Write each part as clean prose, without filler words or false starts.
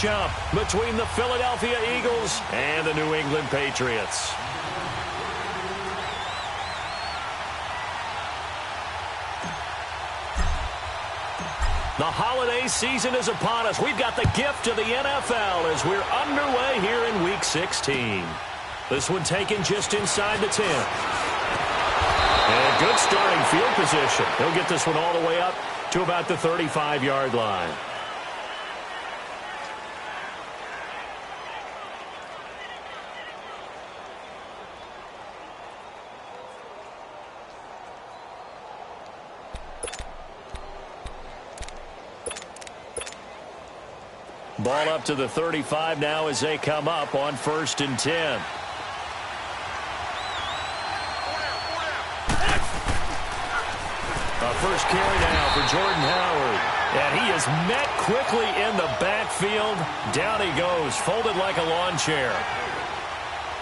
matchup between the Philadelphia Eagles and the New England Patriots. The holiday season is upon us. We've got the gift of the NFL as we're underway here in Week 16. This one taken just inside the 10. And good starting field position. He'll get this one all the way up to about the 35-yard line. Ball up to the 35 now as they come up on 1st and 10. First carry now for Jordan Howard. And he is met quickly in the backfield. Down he goes, folded like a lawn chair.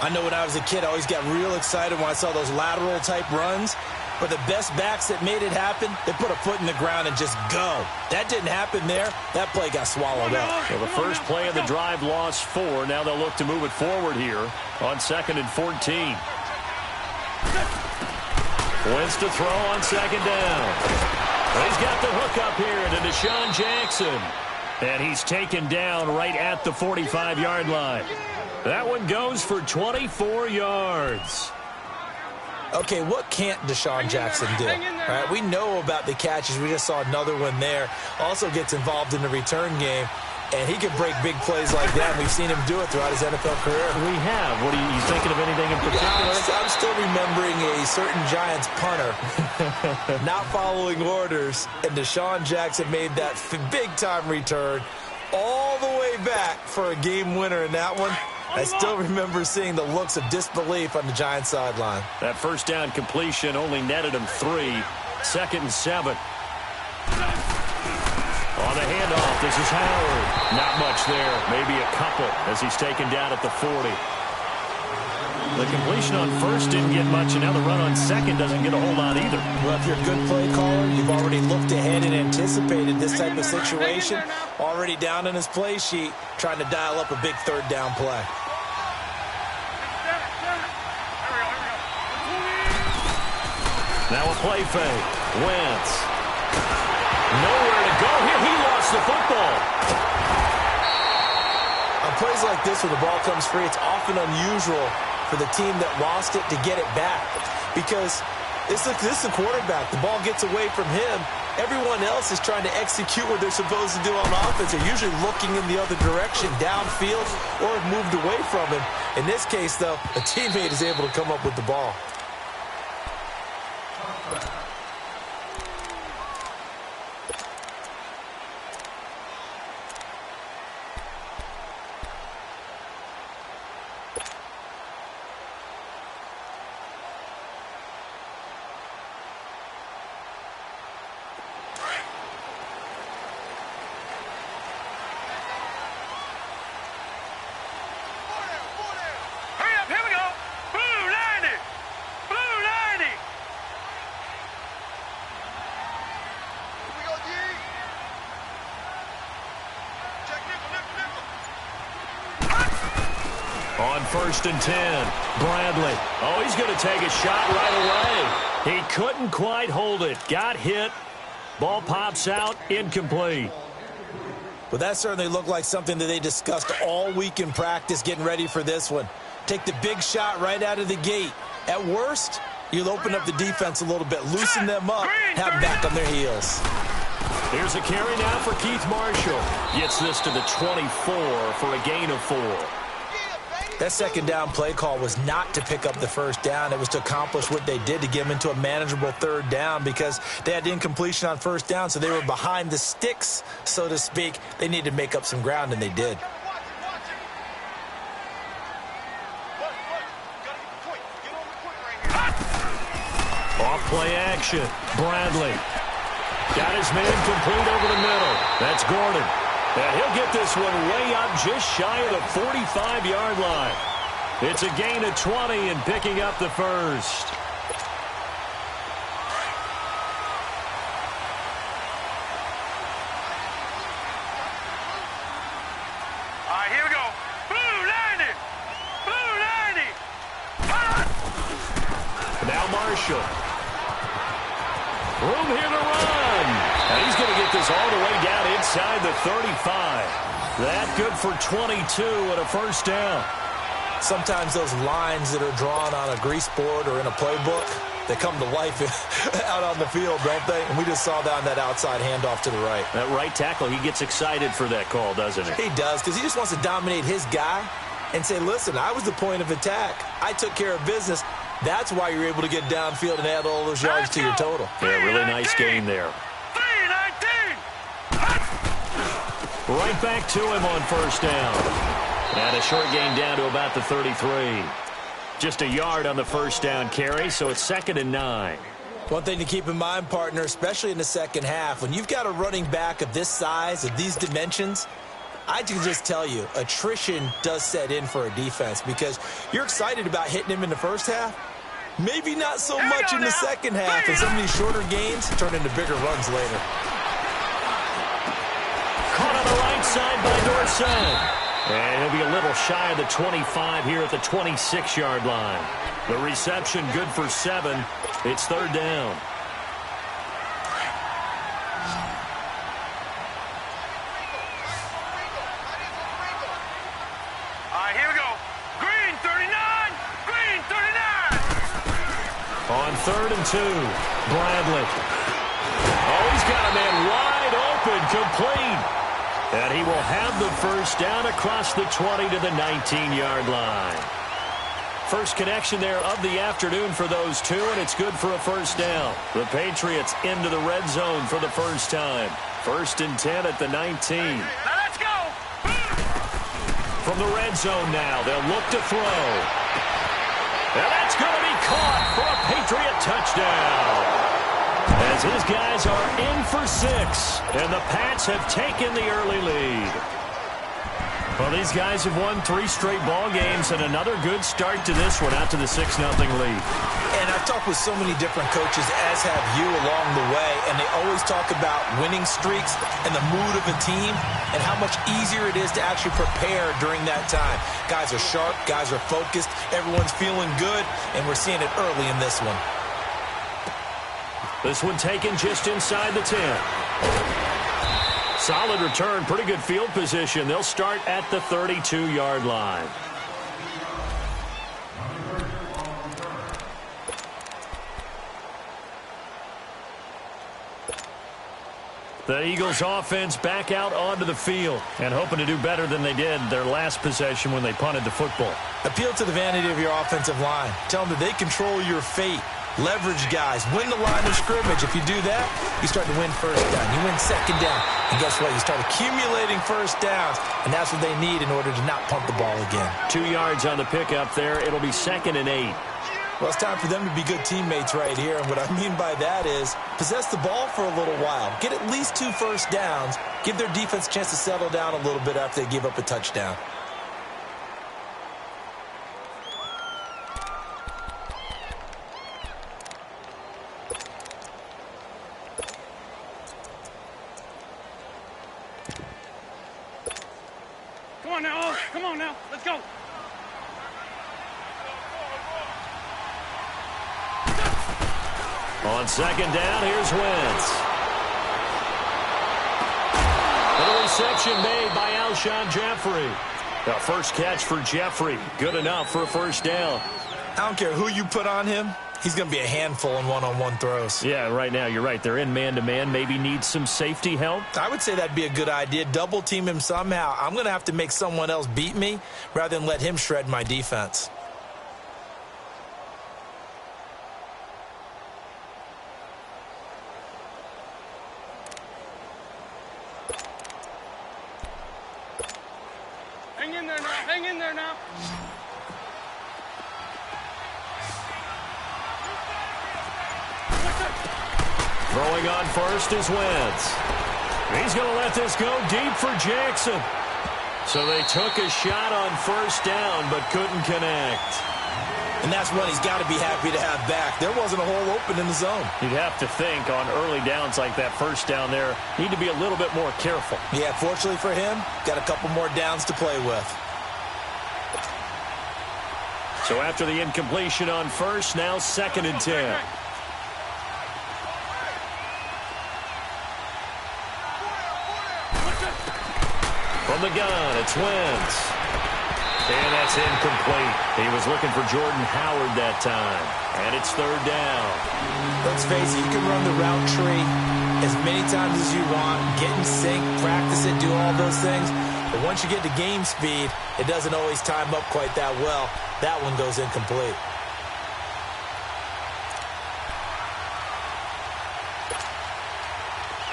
I know when I was a kid, I always got real excited when I saw those lateral type runs. But the best backs that made it happen, they put a foot in the ground and just go. That didn't happen there. That play got swallowed up. So the first play of the drive lost 4. Now they'll look to move it forward here on 2nd and 14. Wins to throw on 2nd down. Well, he's got the hook up here to Deshaun Jackson. And he's taken down right at the 45-yard line. That one goes for 24 yards. Okay, what can't Deshaun Jackson do? All right, we know about the catches. We just saw another one there. Also gets involved in the return game. And he can break big plays like that. We've seen him do it throughout his NFL career. We have. What are you thinking of anything in particular? I'm still remembering a certain Giants punter not following orders, and Deshaun Jackson made that big-time return all the way back for a game winner in that one. I still remember seeing the looks of disbelief on the Giants sideline. That first down completion only netted him 3. 2nd and 7. On the handoff, this is Howard. Not much there, maybe a couple as he's taken down at the 40. The completion on 1st didn't get much, and now the run on 2nd doesn't get a whole lot either. Well, if you're a good play caller, you've already looked ahead and anticipated this type of situation. Already down in his play sheet, trying to dial up a big 3rd down play. Now a play fake. Wentz. Nowhere to go here. He lost the football. On plays like this where the ball comes free, it's often unusual for the team that lost it to get it back. Because this is the quarterback. The ball gets away from him. Everyone else is trying to execute what they're supposed to do on offense. They're usually looking in the other direction, downfield, or have moved away from him. In this case, though, a teammate is able to come up with the ball. On 1st and 10, Bradley. Oh, he's going to take a shot right away. He couldn't quite hold it. Got hit. Ball pops out. Incomplete. Well, that certainly looked like something that they discussed all week in practice getting ready for this one. Take the big shot right out of the gate. At worst, you'll open up the defense a little bit, loosen them up, have them back on their heels. Here's a carry now for Keith Marshall. Gets this to the 24 for a gain of 4. That 2nd down play call was not to pick up the 1st down. It was to accomplish what they did to get them into a manageable 3rd down because they had incompletion on 1st down, so they were behind the sticks, so to speak. They needed to make up some ground, and they did. Off play action. Bradley. Got his man complete over the middle. That's Gordon. And he'll get this one way up just shy of the 45-yard line. It's a gain of 20 and picking up the 1st. Mitchell. Room here to run. And he's going to get this all the way down inside the 35. That good for 22 and a first down. Sometimes those lines that are drawn on a grease board or in a playbook, they come to life out on the field, don't they? And we just saw that on that outside handoff to the right. That right tackle, he gets excited for that call, doesn't he? He does, because he just wants to dominate his guy and say, listen, I was the point of attack. I took care of business. That's why you're able to get downfield and add all those yards to your total. Yeah, really nice game there. 3-19. Right back to him on first down. And a short gain down to about the 33. Just a yard on the first down carry, so it's 2nd and 9. One thing to keep in mind, partner, especially in the second half, when you've got a running back of this size, of these dimensions, I can just tell you, attrition does set in for a defense because you're excited about hitting him in the first half. Maybe not so much in the second half, and some of these shorter gains turn into bigger runs later. Caught on the right side by Dorsett. And he'll be a little shy of the 25 here at the 26-yard line. The reception good for 7. It's 3rd down. All right, here we go. Green 39. Green 39. On 3rd and 2, Bradley. Oh, he's got a man wide open, complete. And he will have the first down across the 20 to the 19-yard line. First connection there of the afternoon for those two, and it's good for a first down. The Patriots into the red zone for the first time. 1st and 10 at the 19. Now let's go. From the red zone now, they'll look to throw. And that's going to be caught for a Patriot touchdown. As his guys are in for 6, and the Pats have taken the early lead. Well, these guys have won 3 straight ball games, and another good start to this one out to the 6-0 lead. And I've talked with so many different coaches, as have you along the way, and they always talk about winning streaks and the mood of a team and how much easier it is to actually prepare during that time. Guys are sharp, guys are focused, everyone's feeling good, and we're seeing it early in this one. This one taken just inside the 10. Solid return, pretty good field position. They'll start at the 32-yard line. The Eagles offense back out onto the field and hoping to do better than they did their last possession when they punted the football. Appeal to the vanity of your offensive line. Tell them that they control your fate. Leverage guys. Win the line of scrimmage. If you do that, you start to win first down. You win second down. And guess what? You start accumulating first downs, and that's what they need in order to not punt the ball again. 2 yards on the pickup there. It'll be 2nd and 8. Well, it's time for them to be good teammates right here, and what I mean by that is possess the ball for a little while. Get at least 2 first downs. Give their defense a chance to settle down a little bit after they give up a touchdown. Come on now. Let's go. On 2nd down, here's Wentz. And a reception made by Alshon Jeffrey. The first catch for Jeffrey. Good enough for a first down. I don't care who you put on him. He's going to be a handful in one-on-one throws. Yeah, right now, you're right. They're in man-to-man. Maybe needs some safety help. I would say that'd be a good idea. Double team him somehow. I'm going to have to make someone else beat me rather than let him shred my defense. Hang in there now. Hang in there now. Throwing on first is Wentz. He's going to let this go deep for Jackson. So they took a shot on first down but couldn't connect. And that's one he's got to be happy to have back. There wasn't a hole open in the zone. You'd have to think on early downs like that first down there, need to be a little bit more careful. Yeah, fortunately for him, got a couple more downs to play with. So after the incompletion on first, now 2nd and 10. From the gun, it's Wentz. And that's incomplete. He was looking for Jordan Howard that time. And it's third down. Let's face it, you can run the route tree as many times as you want, get in sync, practice it, do all those things. But once you get to game speed, it doesn't always time up quite that well. That one goes incomplete.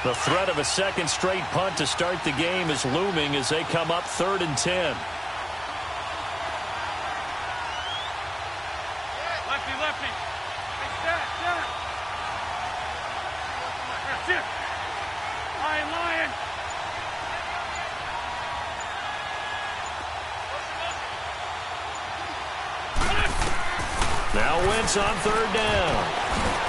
The threat of a second straight punt to start the game is looming as they come up 3rd and 10. Lefty, lefty. Hey, set. That's it. Lion. Now Wentz on 3rd down.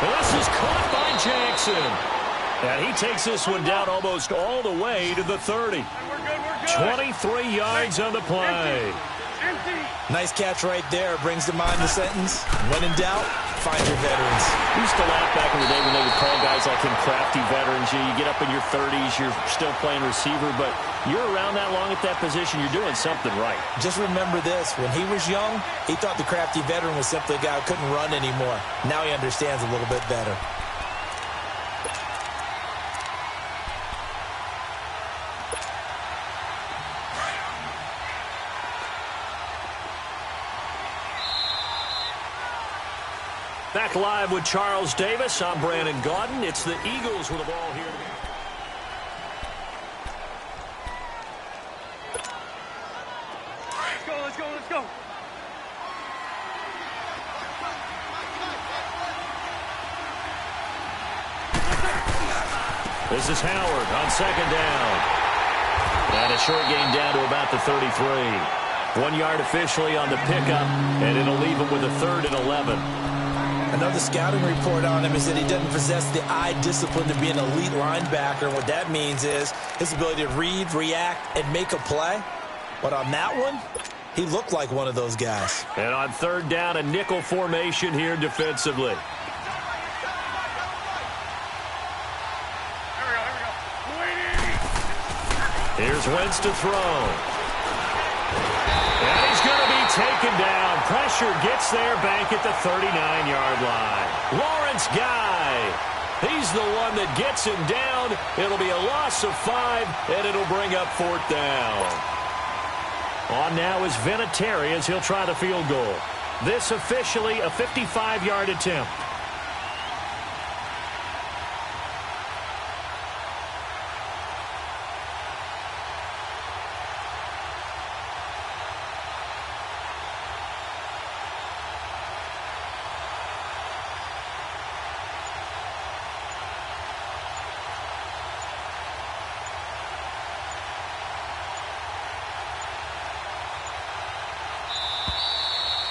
This is caught by Jackson. And he takes this one down almost all the way to the 30. We're good. 23 yards on the play. Empty. Nice catch right there. Brings to mind the sentence, when in doubt, find your veterans. We used to laugh back in the day when they would call guys like him crafty veterans. You get up in your 30s, you're still playing receiver, but you're around that long at that position, you're doing something right. Just remember this. When he was young, he thought the crafty veteran was simply a guy who couldn't run anymore. Now he understands a little bit better. Back live with Charles Davis. I'm Brandon Gaudin. It's the Eagles with the ball here. Let's go. This is Howard on 2nd down. And a short gain down to about the 33. 1 yard officially on the pickup, and it'll leave him with a 3rd and 11. Another scouting report on him is that he doesn't possess the eye discipline to be an elite linebacker. And what that means is his ability to read, react, and make a play. But on that one, he looked like one of those guys. And on 3rd down, a nickel formation here defensively. Here's Wentz to throw. And he's going to be taken down. Pressure gets there back at the 39-yard line. Lawrence Guy. He's the one that gets him down. It'll be a loss of 5, and it'll bring up 4th down. On now is Vinatieri as he'll try the field goal. This officially a 55-yard attempt.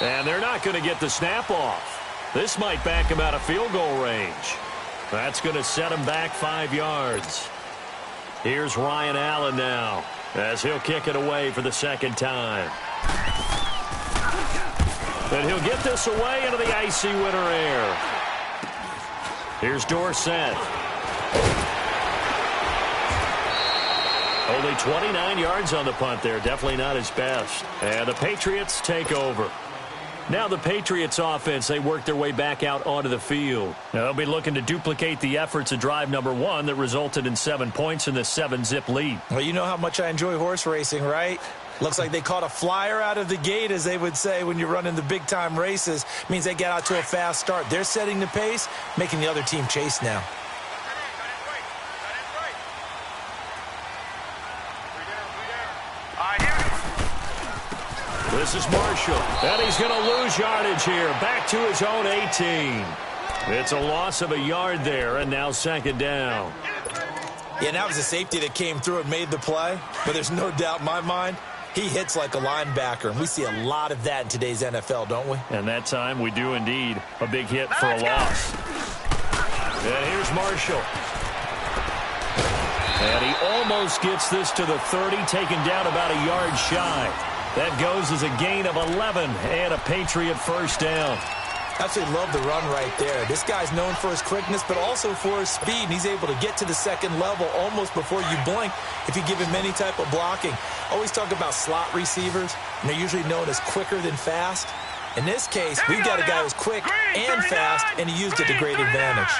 And they're not going to get the snap off. This might back him out of field goal range. That's going to set him back 5 yards. Here's Ryan Allen now as he'll kick it away for the 2nd time. And he'll get this away into the icy winter air. Here's Dorsett. Only 29 yards on the punt there. Definitely not his best. And the Patriots take over. Now the Patriots offense, they work their way back out onto the field. Now they'll be looking to duplicate the efforts of drive number 1 that resulted in 7 points in the 7-zip lead. Well, you know how much I enjoy horse racing, right? Looks like they caught a flyer out of the gate, as they would say when you're running the big-time races. Means they get out to a fast start. They're setting the pace, making the other team chase now. This is Marshall, and he's going to lose yardage here. Back to his own 18. It's a loss of a yard there, and now 2nd down. Yeah, that was a safety that came through and made the play, but there's no doubt in my mind, he hits like a linebacker, and we see a lot of that in today's NFL, don't we? And that time we do indeed. A big hit for a loss. And here's Marshall. And he almost gets this to the 30, taken down about a yard shy. That goes as a gain of 11 and a Patriot 1st down. Absolutely love the run right there. This guy's known for his quickness, but also for his speed. And he's able to get to the second level almost before you blink if you give him any type of blocking. Always talk about slot receivers, and they're usually known as quicker than fast. In this case, we've got a guy who's quick and fast, and he used it to great advantage.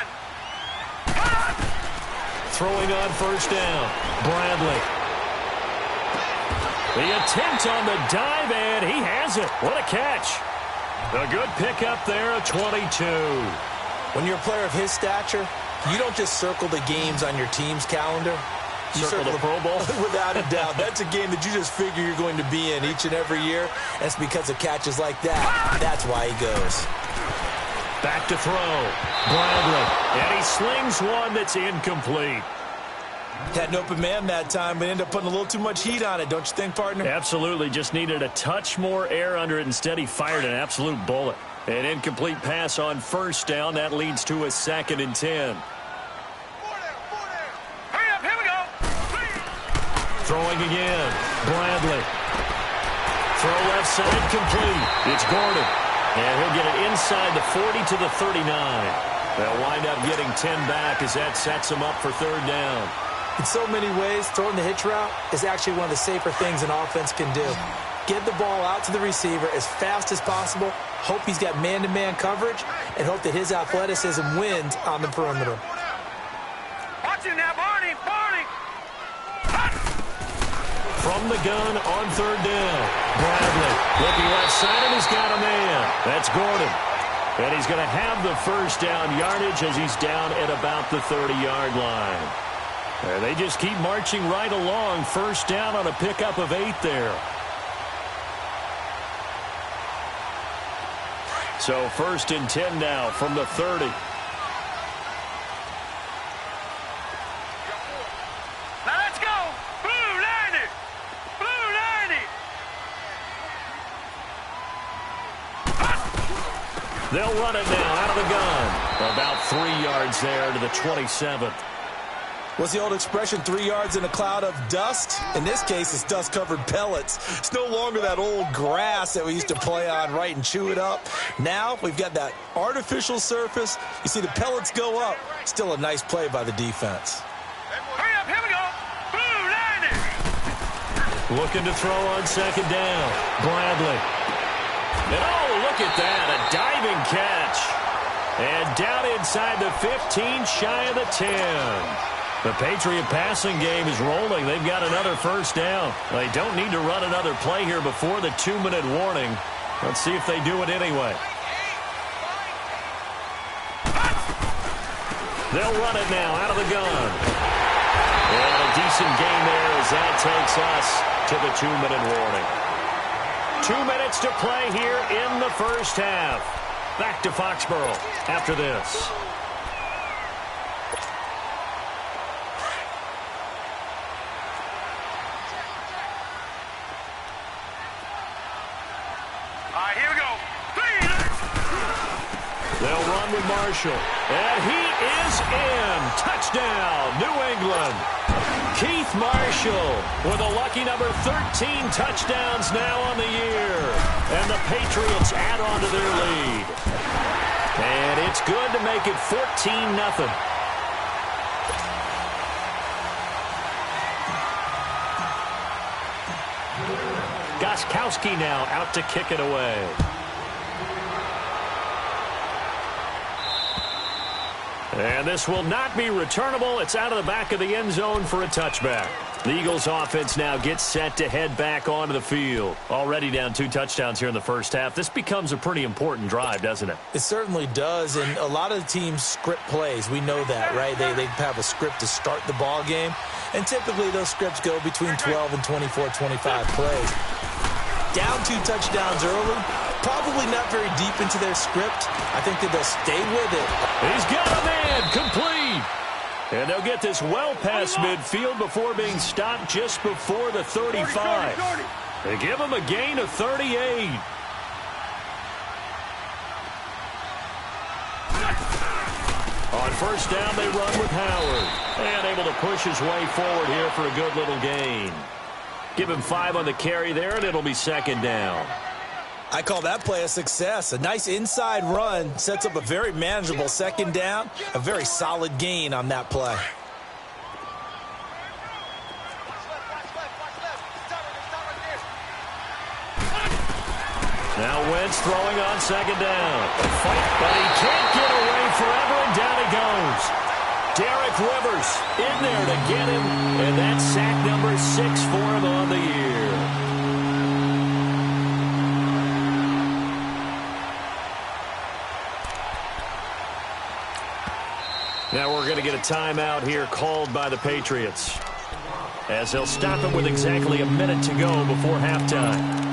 Throwing on first down, Bradley. The attempt on the dive, and he has it. What a catch. A good pickup there at 22. When you're a player of his stature, you don't just circle the games on your team's calendar. You circle the Pro Bowl? Without a doubt. That's a game that you just figure you're going to be in each and every year. And it's because of catches like that. That's why he goes. Back to throw. Bradley. And he slings one that's incomplete. Had an open man that time, but ended up putting a little too much heat on it, don't you think, partner? Absolutely. Just needed a touch more air under it. Instead, he fired an absolute bullet. An incomplete pass on first down. That leads to a 2nd and 10. Hurry up, here we go. Throwing again. Bradley. Throw left side complete. It's Gordon. And he'll get it inside the 40 to the 39. They'll wind up getting 10 back as that sets them up for 3rd down. In so many ways, throwing the hitch route is actually one of the safer things an offense can do. Get the ball out to the receiver as fast as possible, hope he's got man-to-man coverage, and hope that his athleticism wins on the perimeter. Watch it now, Barney, Barney. From the gun on 3rd down. Bradley looking left side, and he's got a man. That's Gordon. And he's going to have the first down yardage as he's down at about the 30-yard line. And they just keep marching right along. First down on a pickup of 8 there. So 1st and 10 now from the 30. Now let's go. Blue 90. Blue 90. They'll run it now out of the gun. About 3 yards there to the 27th. What's the old expression, 3 yards in a cloud of dust? In this case, it's dust-covered pellets. It's no longer that old grass that we used to play on, right, and chew it up. Now we've got that artificial surface. You see the pellets go up. Still a nice play by the defense. Hurry up, here we go. Blue 90. Looking to throw on 2nd down. Bradley. And oh, look at that, a diving catch. And down inside the 15, shy of the 10. The Patriot passing game is rolling. They've got another first down. They don't need to run another play here before the 2-minute warning. Let's see if they do it anyway. They'll run it now out of the gun. And a decent gain there as that takes us to the 2-minute warning. 2 minutes to play here in the first half. Back to Foxborough after this. Here we go. They'll run with Marshall. And he is in. Touchdown, New England. Keith Marshall with a lucky number 13 touchdowns now on the year. And the Patriots add on to their lead. And it's good to make it 14-0. Gostkowski now out to kick it away. And this will not be returnable. It's out of the back of the end zone for a touchback. The Eagles offense now gets set to head back onto the field. Already down 2 touchdowns here in the first half. This becomes a pretty important drive, doesn't it? It certainly does, and a lot of the teams script plays. We know that, right? They have a script to start the ball game, and typically those scripts go between 12 and 24, 25 plays. Down 2 touchdowns early, probably not very deep into their script. I think that they'll stay with it. He's got a man, complete. And they'll get this well past midfield before being stopped just before the 35. They give him a gain of 38. On first down, they run with Howard. And able to push his way forward here for a good little gain. Give him 5 on the carry there, and it'll be 2nd down. I call that play a success. A nice inside run sets up a very manageable second down, a very solid gain on that play. Now Wentz throwing on second down. But he can't get away forever, and down he goes. Derek Rivers in there to get him, and that's sack number 6 for him on the year. Now we're going to get a timeout here called by the Patriots, as they'll stop it with exactly a minute to go before halftime.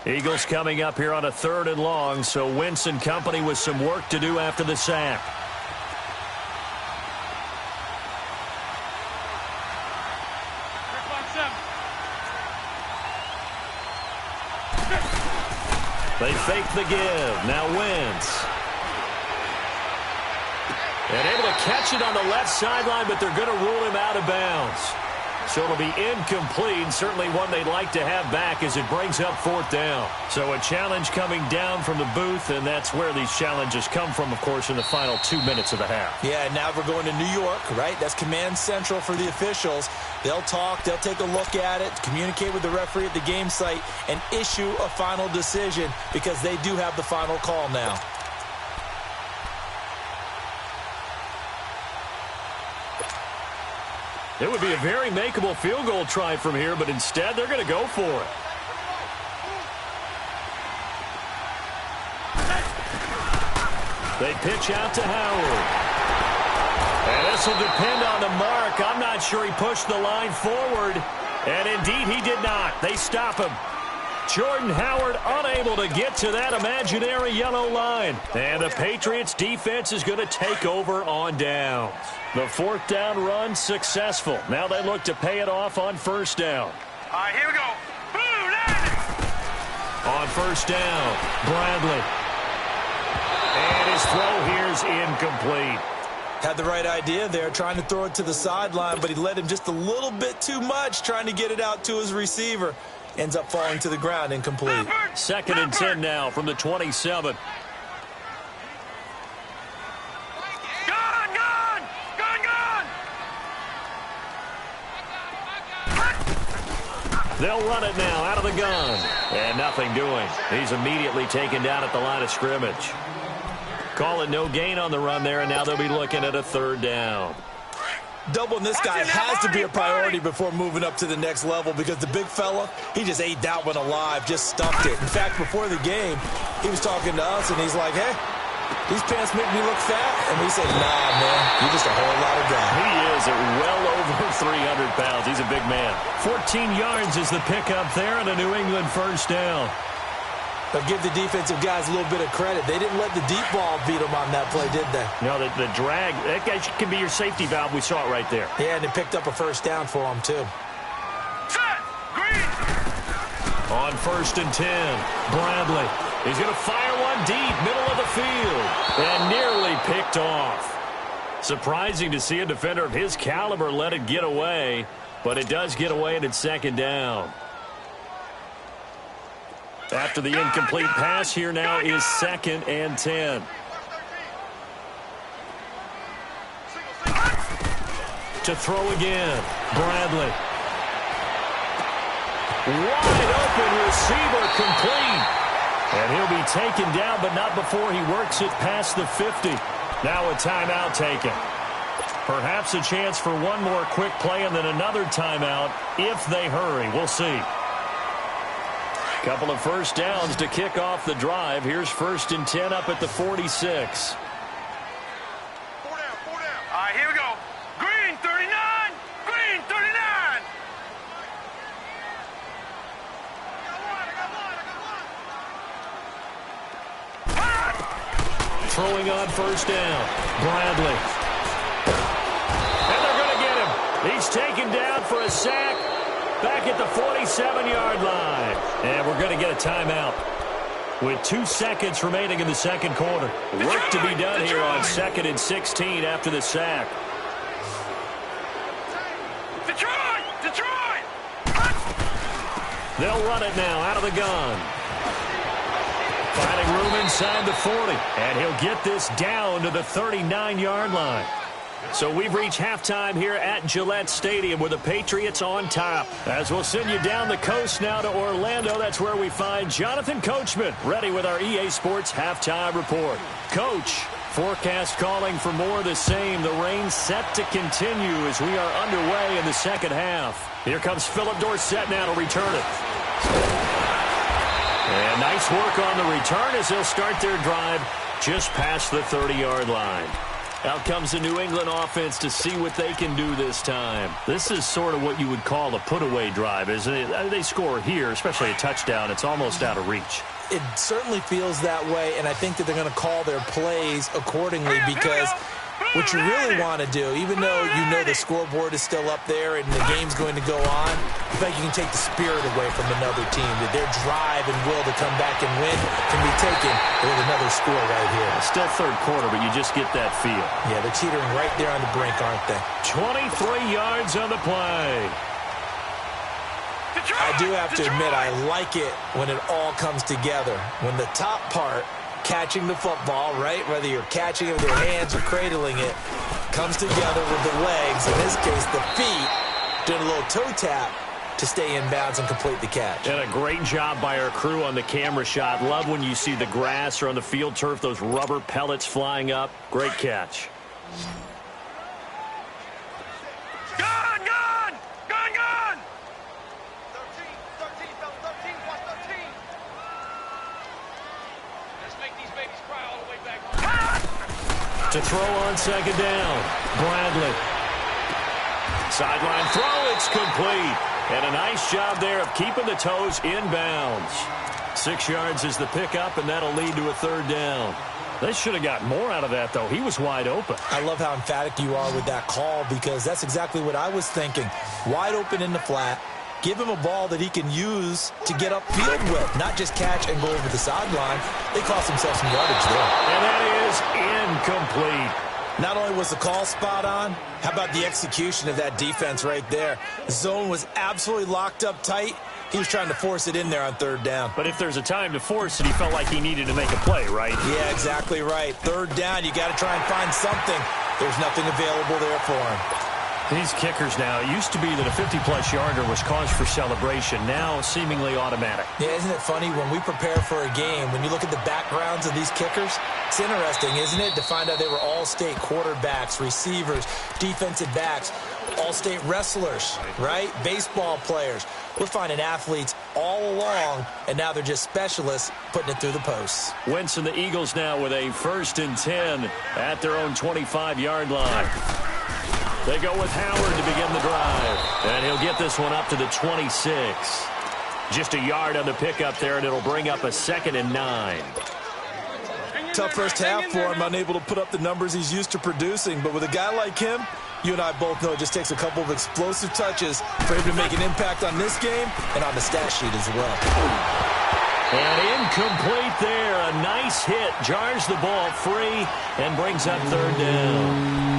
Eagles coming up here on a 3rd and long, so Wentz and company with some work to do after the sack. They fake the give. Now Wentz. And able to catch it on the left sideline, but they're going to rule him out of bounds. So it'll be incomplete, certainly one they'd like to have back as it brings up 4th down. So a challenge coming down from the booth, and that's where these challenges come from, of course, in the final 2 minutes of the half. Yeah, now we're going to New York, right? That's command central for the officials. They'll talk, they'll take a look at it, communicate with the referee at the game site, and issue a final decision because they do have the final call now. It would be a very makeable field goal try from here, but instead they're going to go for it. They pitch out to Howard. And this will depend on the mark. I'm not sure he pushed the line forward. And indeed he did not. They stop him. Jordan Howard unable to get to that imaginary yellow line. And the Patriots defense is going to take over on downs. The 4th down run successful. Now they look to pay it off on 1st down. All right, here we go. Boom, on 1st down, Bradley. And his throw here's incomplete. Had the right idea there, trying to throw it to the sideline, but he led him just a little bit too much, trying to get it out to his receiver. Ends up falling to the ground, incomplete. 2nd and 10 now from the 27. They'll run it now out of the gun. And nothing doing. He's immediately taken down at the line of scrimmage. Call it no gain on the run there, and now they'll be looking at a 3rd down. Doubling this guy has to be a priority before moving up to the next level because the big fella, he just ate that one alive, just stuffed it. In fact, before the game, he was talking to us, and he's like, hey, these pants make me look fat. And we said, nah, man, you're just a whole lot of guy. He is at well over 300 pounds. He's a big man. 14 yards is the pickup there, and a New England 1st down. But give the defensive guys a little bit of credit. They didn't let the deep ball beat them on that play, did they? No, the drag, that guy can be your safety valve. We saw it right there. Yeah, and they picked up a 1st down for him, too. Set. Green. On 1st and 10, Bradley. He's going to fire one deep, middle of the field, and nearly picked off. Surprising to see a defender of his caliber let it get away, but it does get away, and it's 2nd down. After the incomplete pass, here now is 2nd and 10. To throw again, Bradley. Wide open receiver, complete. And he'll be taken down, but not before he works it past the 50. Now a timeout taken. Perhaps a chance for one more quick play and then another timeout if they hurry. We'll see. Couple of 1st downs to kick off the drive. Here's 1st and 10 up at the 46. 4 down, 4 down. All right, here we go. Green, 39. Green, 39. Throwing on 1st down. Bradley. And they're going to get him. He's taken down for a sack. Back at the 47-yard line. And we're going to get a timeout with 2 seconds remaining in the 2nd quarter. Work to be done here on 2nd and 16 after the sack. Detroit! Detroit! They'll run it now out of the gun. Finding room inside the 40. And he'll get this down to the 39-yard line. So we've reached halftime here at Gillette Stadium with the Patriots on top. As we'll send you down the coast now to Orlando, that's where we find Jonathan Coachman ready with our EA Sports halftime report. Coach, forecast calling for more of the same. The rain set to continue as we are underway in the second half. Here comes Philip Dorsett now to return it. And nice work on the return as they'll start their drive just past the 30-yard line. Out comes the New England offense to see what they can do this time. This is sort of what you would call a put-away drive, isn't it? They score here, especially a touchdown. It's almost out of reach. It certainly feels that way, and I think that they're going to call their plays accordingly because what you really want to do, even though you know the scoreboard is still up there and the game's going to go on, I think you can take the spirit away from another team. That their drive and will to come back and win can be taken with another score right here. It's still third quarter, but you just get that feel. Yeah, they're teetering right there on the brink, aren't they? 23 yards on the play. I do have to admit, I like it when it all comes together. When the top part, catching the football, right, whether you're catching it with your hands or cradling it, comes together with the legs, in this case the feet, doing a little toe tap to stay in bounds and complete the catch. And a great job by our crew on the camera shot. Love when you see the grass or on the field turf, those rubber pellets flying up. Great catch. Gun, gun! Gun, gun! 13, 13, plus 13. Let's make these babies cry all the way back home. To throw on second down, Bradley. Sideline throw, it's complete. And a nice job there of keeping the toes in bounds. 6 yards is the pickup, and that'll lead to a third down. They should have got more out of that, though. He was wide open. I love how emphatic you are with that call because that's exactly what I was thinking. Wide open in the flat. Give him a ball that he can use to get upfield with, not just catch and go over the sideline. They cost themselves some yardage there. And that is incomplete. Not only was the call spot on, how about the execution of that defense right there? The zone was absolutely locked up tight. He was trying to force it in there on third down. But if there's a time to force it, he felt like he needed to make a play, right? Yeah, exactly right. Third down, you got to try and find something. There's nothing available there for him. These kickers now, it used to be that a 50-plus yarder was cause for celebration. Now, seemingly automatic. Yeah, isn't it funny when we prepare for a game, when you look at the backgrounds of these kickers, it's interesting, isn't it, to find out they were all-state quarterbacks, receivers, defensive backs, all-state wrestlers, right? Baseball players. We're finding athletes all along, and now they're just specialists putting it through the posts. Wentz and the Eagles now with a 1st and 10 at their own 25-yard line. They go with Howard to begin the drive. And he'll get this one up to the 26. Just a yard on the pickup there, and it'll bring up a 2nd and 9. Tough first half for him, unable to put up the numbers he's used to producing. But with a guy like him, you and I both know it just takes a couple of explosive touches for him to make an impact on this game and on the stat sheet as well. And incomplete there. A nice hit. Jars the ball free and brings up third down.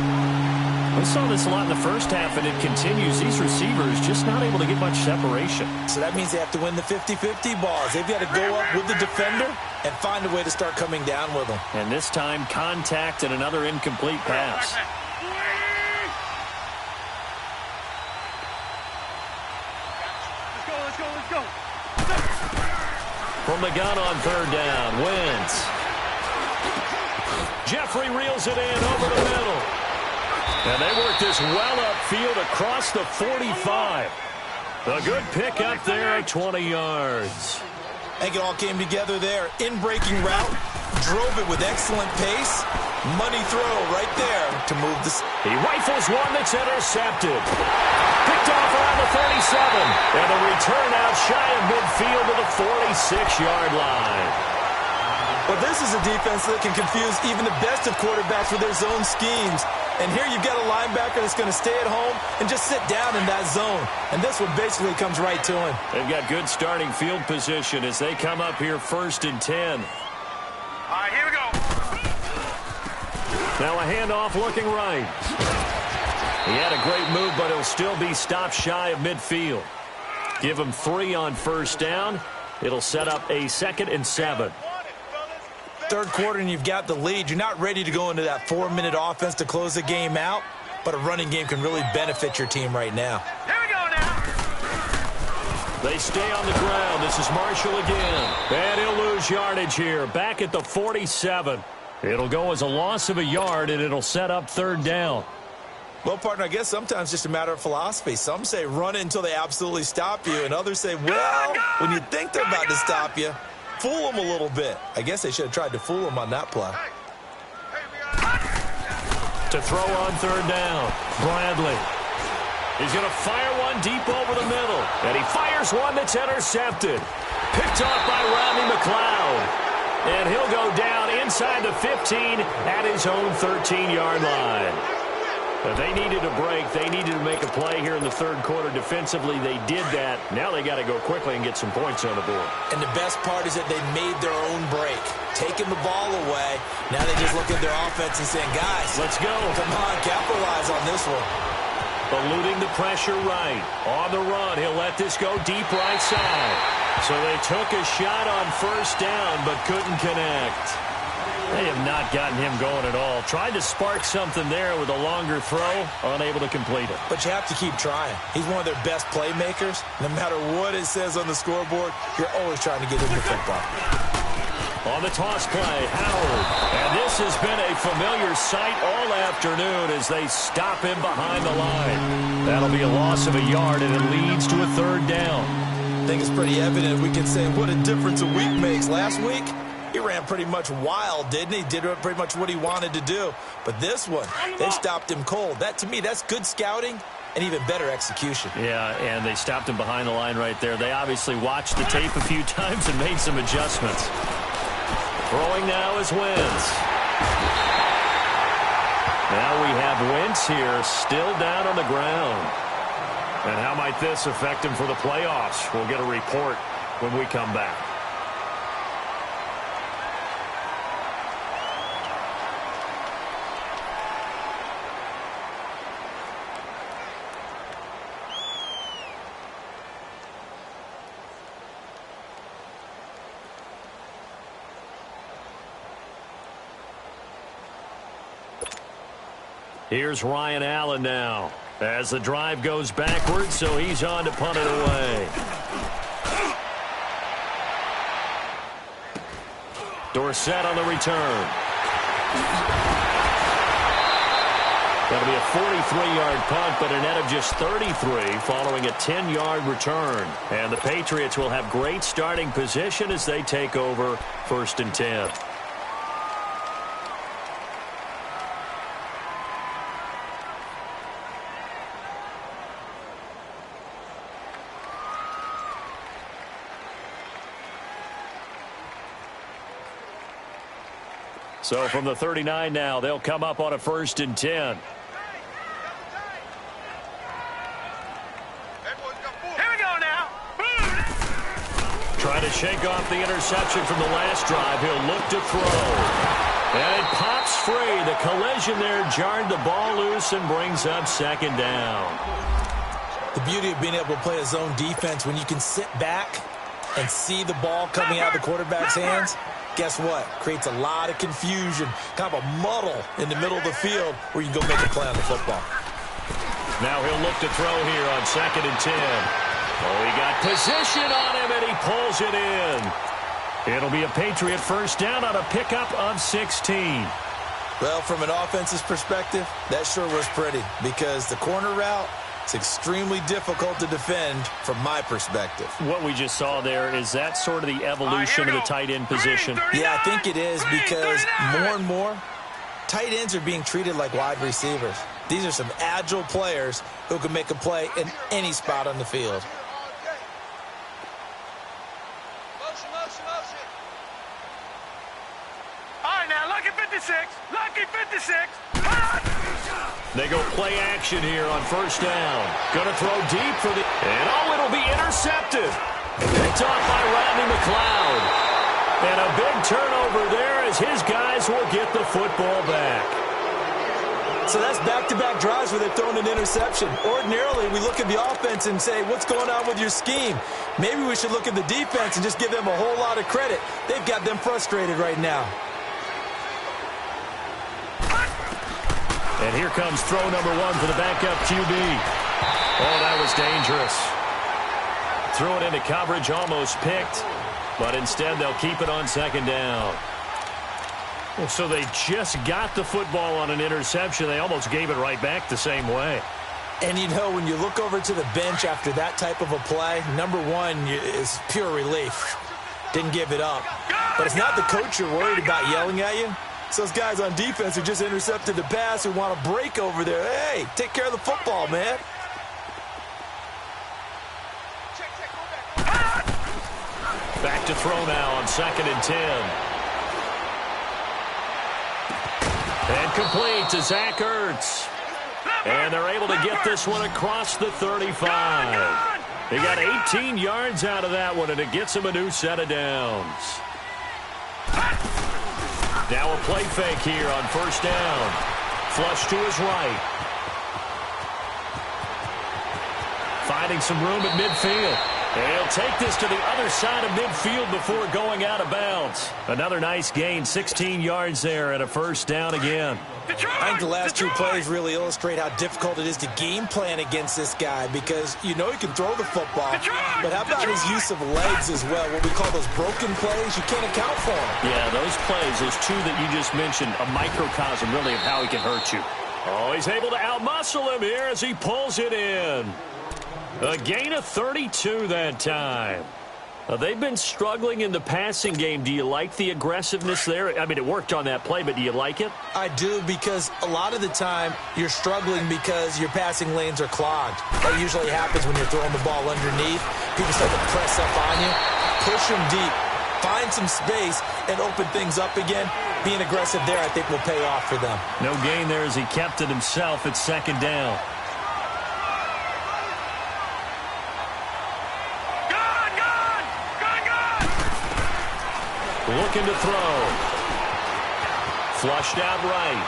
We saw this a lot in the first half, and it continues. These receivers just not able to get much separation. So that means they have to win the 50-50 balls. They've got to go up with the defender and find a way to start coming down with them. And this time, contact and another incomplete pass. Let's go. From the gun on third down, Wentz. Jeffrey reels it in over the middle. And they work this well upfield across the 45. A good pickup there, 20 yards. I think it all came together there. In-breaking route, drove it with excellent pace. Money throw right there to move this. He rifles one that's intercepted. Picked off around the 37. And a return out shy of midfield to the 46-yard line. But this is a defense that can confuse even the best of quarterbacks with their zone schemes. And here you've got a linebacker that's going to stay at home and just sit down in that zone. And this one basically comes right to him. They've got good starting field position as they come up here 1st and 10. All right, here we go. Now a handoff looking right. He had a great move, but he'll still be stopped shy of midfield. Give him 3 on first down. It'll set up a 2nd and 7. Third quarter and you've got the lead. You're not ready to go into that 4-minute offense to close the game out, but a running game can really benefit your team right now. Here we go now. They stay on the ground. This is Marshall again. And he'll lose yardage here. Back at the 47. It'll go as a loss of a yard, and it'll set up 3rd down. Well, partner, I guess sometimes it's just a matter of philosophy. Some say run it until they absolutely stop you, and others say, well, when you think they're about to stop you, fool them a little bit. I guess they should have tried to fool them on that play. To throw on 3rd down, Bradley. He's going to fire one deep over the middle, and he fires one that's intercepted. Picked off by Rodney McLeod, and he'll go down inside the 15 at his own 13-yard line. But they needed a break. They needed to make a play here in the 3rd quarter. Defensively, they did that. Now they got to go quickly and get some points on the board. And the best part is that they made their own break. Taking the ball away. Now they just look at their offense and saying, guys, let's go. Come on, capitalize on this one. Eluding the pressure right. On the run, he'll let this go deep right side. So they took a shot on first down, but couldn't connect. They have not gotten him going at all. Tried to spark something there with a longer throw, unable to complete it. But you have to keep trying. He's one of their best playmakers. No matter what it says on the scoreboard, you're always trying to get him the football. On the toss play, Howard. And this has been a familiar sight all afternoon as they stop him behind the line. That'll be a loss of a yard, and it leads to a 3rd down. I think it's pretty evident. We can say what a difference a week makes. Last week, he ran pretty much wild, didn't he? Did pretty much what he wanted to do. But this one, they stopped him cold. That, to me, that's good scouting and even better execution. Yeah, and they stopped him behind the line right there. They obviously watched the tape a few times and made some adjustments. Throwing now is Wentz. Now we have Wentz here, still down on the ground. And how might this affect him for the playoffs? We'll get a report when we come back. Here's Ryan Allen now as the drive goes backwards, so he's on to punt it away. Dorsett on the return. That'll be a 43-yard punt, but a net of just 33 following a 10-yard return. And the Patriots will have great starting position as they take over 1st and 10. So from the 39 now, they'll come up on a 1st and 10. Here we go now. Trying to shake off the interception from the last drive. He'll look to throw. And it pops free. The collision there jarred the ball loose and brings up 2nd down. The beauty of being able to play a zone defense when you can sit back and see the ball coming out of the quarterback's hands. Guess what? Creates a lot of confusion, kind of a muddle in the middle of the field where you can go make a play on the football. Now he'll look to throw here on 2nd and 10. Oh, he got position on him, and he pulls it in. It'll be a Patriot 1st down on a pickup of 16. Well, from an offense's perspective, that sure was pretty because the corner route, it's extremely difficult to defend from my perspective. What we just saw there, is that sort of the evolution of the tight end position? Yeah, I think it is because more and more, tight ends are being treated like wide receivers. These are some agile players who can make a play in any spot on the field. Motion, motion, motion. All right, now, lucky 56. Lucky 56. They go play action here on 1st down. Going to throw deep for the... And oh, it'll be intercepted. Picked off by Rodney McLeod. And a big turnover there as his guys will get the football back. So that's back-to-back drives where they're throwing an interception. Ordinarily, we look at the offense and say, what's going on with your scheme? Maybe we should look at the defense and just give them a whole lot of credit. They've got them frustrated right now. And here comes throw number one for the backup QB. Oh, that was dangerous. Threw it into coverage, almost picked. But instead, they'll keep it on second down. So they just got the football on an interception. They almost gave it right back the same way. And, you know, when you look over to the bench after that type of a play, number one is pure relief. Didn't give it up. But it's not the coach you're worried about yelling at you. It's those guys on defense who just intercepted the pass who want to break over there. Hey, take care of the football, man. Back to throw now on 2nd and 10. And complete to Zach Ertz. And they're able to get this one across the 35. They got 18 yards out of that one, and it gets them a new set of downs. Now a play fake here on 1st down. Flush to his right. Finding some room at midfield. And he'll take this to the other side of midfield before going out of bounds. Another nice gain, 16 yards there, and a 1st down again. I think the last two plays really illustrate how difficult it is to game plan against this guy because you know he can throw the football, but how about his use of legs as well, what we call those broken plays? You can't account for them. Yeah, those plays, those two that you just mentioned, a microcosm really of how he can hurt you. Oh, he's able to outmuscle him here as he pulls it in. A gain of 32 that time. They've been struggling in the passing game. Do you like the aggressiveness there? I mean, it worked on that play, but do you like it? I do, because a lot of the time you're struggling because your passing lanes are clogged. That usually happens when you're throwing the ball underneath. People start to press up on you, push them deep, find some space, and open things up again. Being aggressive there, I think, will pay off for them. No gain there as he kept it himself at 2nd down. Looking to throw. Flushed out right.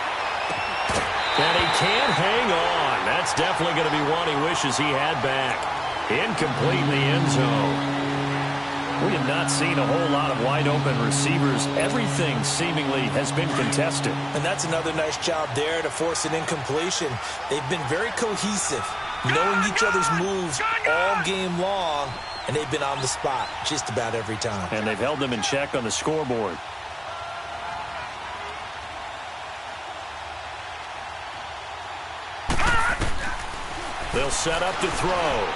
And he can't hang on. That's definitely going to be one he wishes he had back. Incomplete in the end zone. We have not seen a whole lot of wide-open receivers. Everything seemingly has been contested. And that's another nice job there to force an incompletion. They've been very cohesive, knowing each other's moves all game long. And they've been on the spot just about every time. And they've held them in check on the scoreboard. They'll set up to throw.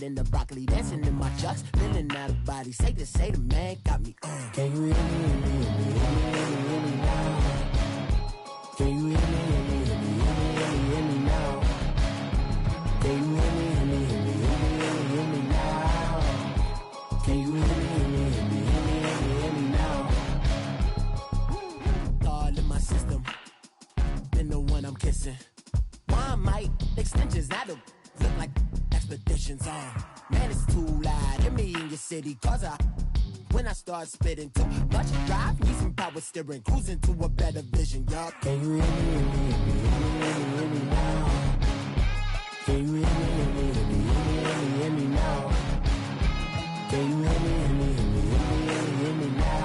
In the broccoli, dancing in my chucks, feeling out of body. Say the man got me. Can you hear me, hear me, hear me, hear me, hear me now? Can you hear me, hear me, hear me, hear me, hear me, hear me now? Can you hear me, hear me, hear me, hear me, hear me, hear me now? Can you hear me, hear me, hear me, hear me, hear me, hear me now? All in my system, been the one I'm kissing. Why might extensions not look like expeditions on? Man, it's too loud. Hear me in your city, cause when I start spitting too much drive, need some power steering, cruising to a better vision, y'all. Can you hear me, hear me, hear me, hear me, hear me, hear me now? Can you hear me, hear me, hear me, hear me, hear me, hear me now?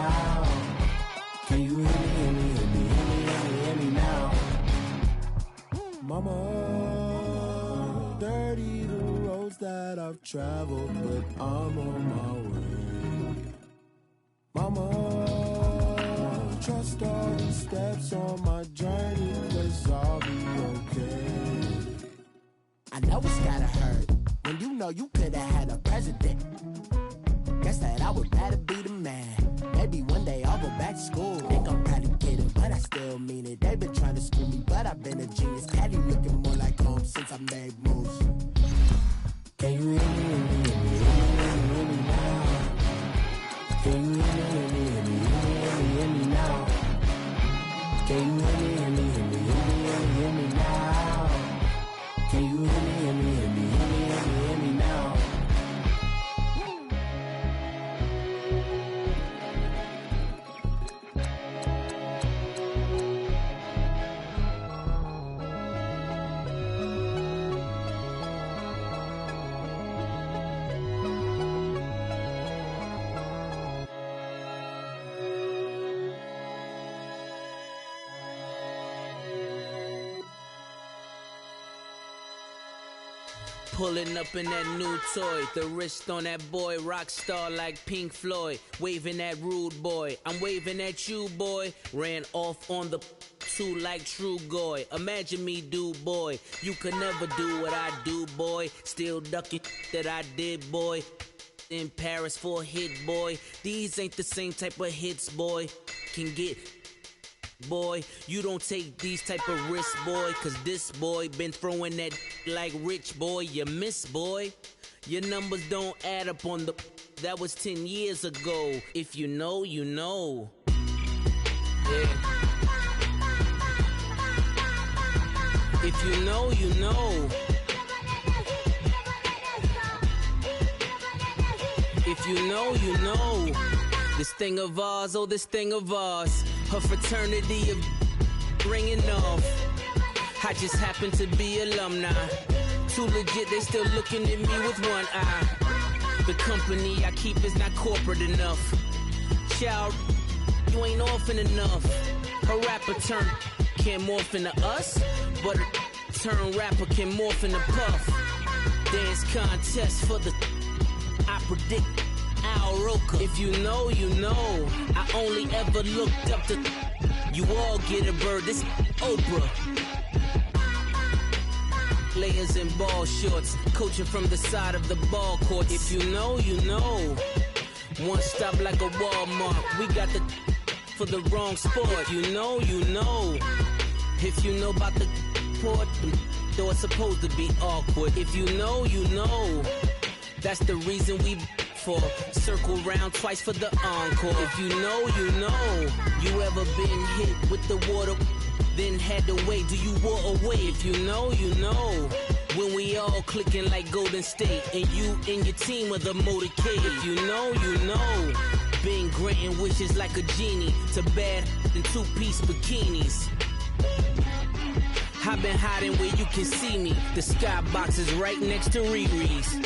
Can you hear me, hear me, hear me, hear me, hear me, hear me now? Can you hear me, hear me, hear me, hear me, hear me, hear me now? Mama, dirty the roads that I've traveled, but I'm on my way. Mama, trust all the steps on my I know it's gotta hurt when you know you could've had a president. Guess that I would rather be the man. Maybe one day I'll go back to school. Think I'm probably kidding, but I still mean it. They've been trying to school me, but I've been a genius. Cali looking more like home since I made moves. Can you hear me, hear me, hear me, hear me now? Can you hear me, hear me, hear me, hear me now? Can you hear me, hear me, hear me, hear me now? Can you hear me, hear me, hear me, hear me now? Pulling up in that new toy, the wrist on that boy, rock star like Pink Floyd, waving at rude boy, I'm waving at you boy, ran off on the two like True Goy, imagine me do boy, you could never do what I do boy, still ducking that I did boy, in Paris for a hit boy, these ain't the same type of hits boy, can get boy, you don't take these type of risks, boy, cause this boy been throwing that like rich boy, you miss, boy. Your numbers don't add up on the, that was 10 years ago. If you know, you know. Yeah. If you know, you know. If you know, you know. This thing of ours, oh, this thing of ours. Her fraternity of ringing off. I just happen to be alumni. Too legit, they still looking at me with one eye. The company I keep is not corporate enough. Child, you ain't orphan enough. A rapper turn can't morph into us, but a turn rapper can morph into Puff. Dance contest for the, I predict Al Roker. If you know, you know. I only ever looked up to, you all get a bird, this Oprah. Layers in ball shorts, coaching from the side of the ball court. If you know, you know. One stop like a Walmart, we got the for the wrong sport. You know, you know. If you know about the port, though it's supposed to be awkward. If you know, you know. That's the reason we for circle round twice for the encore. If you know, you know. You ever been hit with the water, then had to wait? Do you walk away? If you know, you know. When we all clicking like Golden State, and you and your team are the motorcade. If you know, you know. Been granting wishes like a genie to bad in two-piece bikinis. I've been hiding where you can see me. The skybox is right next to Riri's.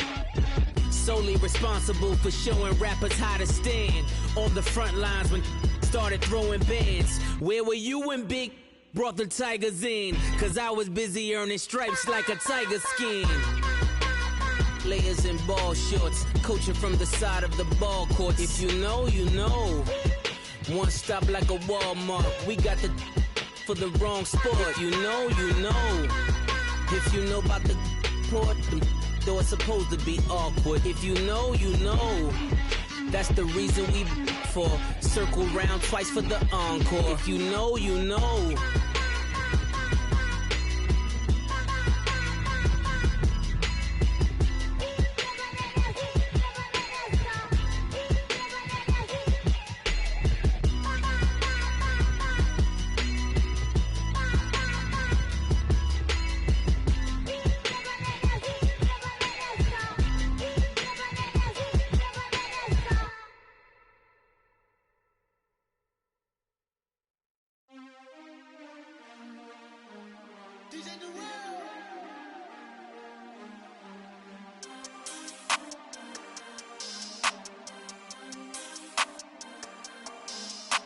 Solely responsible for showing rappers how to stand on the front lines when started throwing bands. Where were you when Big brought the Tigers in? Cause I was busy earning stripes like a tiger skin. Layers in ball shorts, coaching from the side of the ball court. If you know, you know. One stop like a Walmart, we got the for the wrong sport. If you know, you know. If you know about the port, though it's supposed to be awkward. If you know, you know. That's the reason we for circle round twice for the encore. If you know, you know.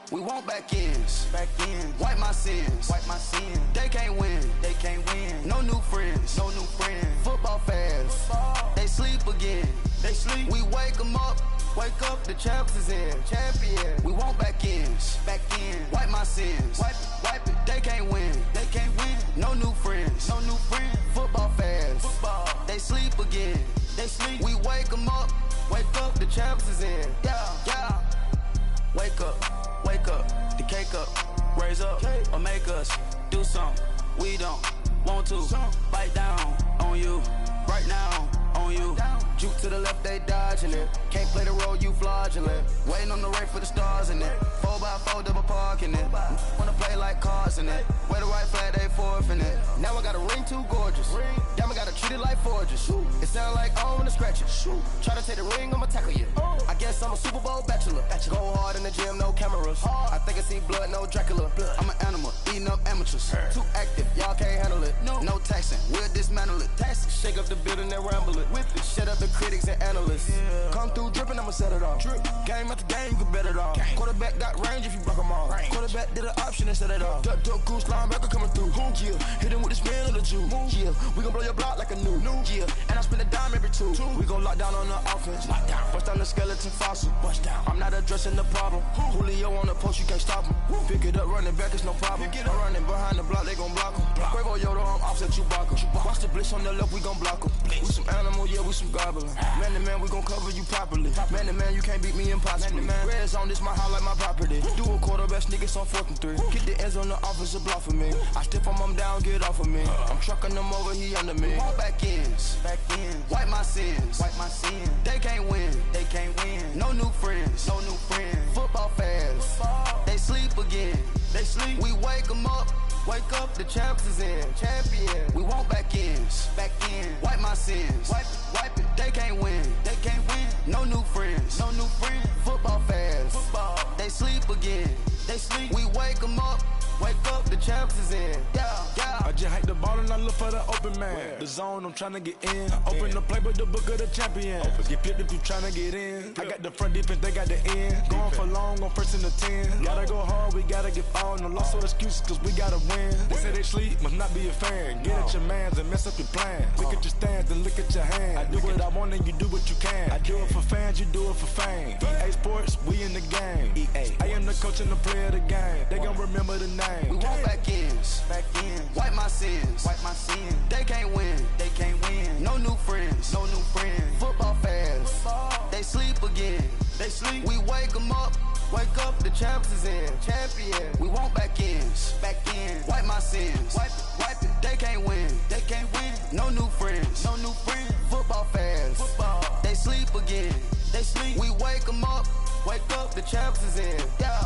We want back ends, wipe my sins, They can't win, no new friends, Football fans, they sleep again, We wake them up, the champs is here, We want back ends, wipe my sins, wipe it, They can't win, no new friends, Football fans, they sleep again. They sleep. We wake them up. Wake up, the champs is in. Yeah. Wake up, the cake up. Raise up, or make us do something we don't want to. Bite down on you, right now on you. Juke to the left, they dodging it. Can't play the role, you fraudulent. Waiting on the right for the stars in it. 4x4 double parking it. Wanna play like cars in it. Wear the right flag, they forfeiting it. Now I got a ring too gorgeous. Damn, I gotta treat it like forges. It sound like I don't wanna scratch it. Try to take the ring, I'ma tackle you. I guess I'm a Super Bowl bachelor. Go hard in the gym, no cameras. I think I see blood, no Dracula. I'm an animal, eating up amateurs. Too active, y'all can't handle it. No taxing, we'll dismantle it. Shake up the building and ramble it. Whip it, shut up the critics and analysts. Come through dripping, I'ma set it off. Game after game, you can bet it off. Quarterback got range if you block them all. Quarterback did an option and set it off. Duck goose, linebacker coming through. Yeah, hit him with the spin of the Jew. Yeah, we gon' blow your block like a new. Yeah, and I spend a dime every two. We gon' lock down on the offense. Bust down the skeleton fossil. I'm not addressing the problem. Julio on the post, you can't stop him. Pick it up, running back, it's no problem. I'm running behind the block, they gon' block him. Quavo Yoda, I'm offset Chewbacca. Watch the blitz on the left, we gon' block him. We some animal, yeah, we some goblin. Man to man, we gon' cover you properly. Man to man, you can't beat me impossibly. Red zone, this my house like my property. Do a quarterback sneakers on 4th and 3. Get the ends on the offensive block for me. I step on him down, get off of me. I'm trucking them over, he under me. All back ends, wipe my sins. They can't win, No new friends, Football fans, they sleep again. We wake them up. Wake up, the champs is in. Champion. We want back ends. Wipe my sins. Wipe it. They can't win. No new friends. Football fans. They sleep again. We wake them up. Wake up, the champs is in. Yeah. I just hike the ball and I look for the open man. The zone, I'm trying to get in. Open the playbook, the book of the champion. Get picked if you trying to get in. I got the front defense, they got the end. Going for long on 1st and the 10. Gotta go hard, we gotta get all. No loss or excuses, cause we gotta win. They say they sleep, must not be a fan. Get at your mans and mess up your plans. Look at your stands and look at your hands. I do what I want and you do what you can. I do it for fans, you do it for fame. EA Sports, we in the game. I am the coach and the player of the game. They gon' remember the name. We want back ends. Wipe my sins. They can't win. No new friends. Football fans. They sleep again. We wake them up. Wake up, the champs is in. Champion. We want back ends. Wipe my sins. Wipe it. They can't win. No new friends. Football fans. They sleep again. We wake them up. Wake up, the champs is in. Yeah.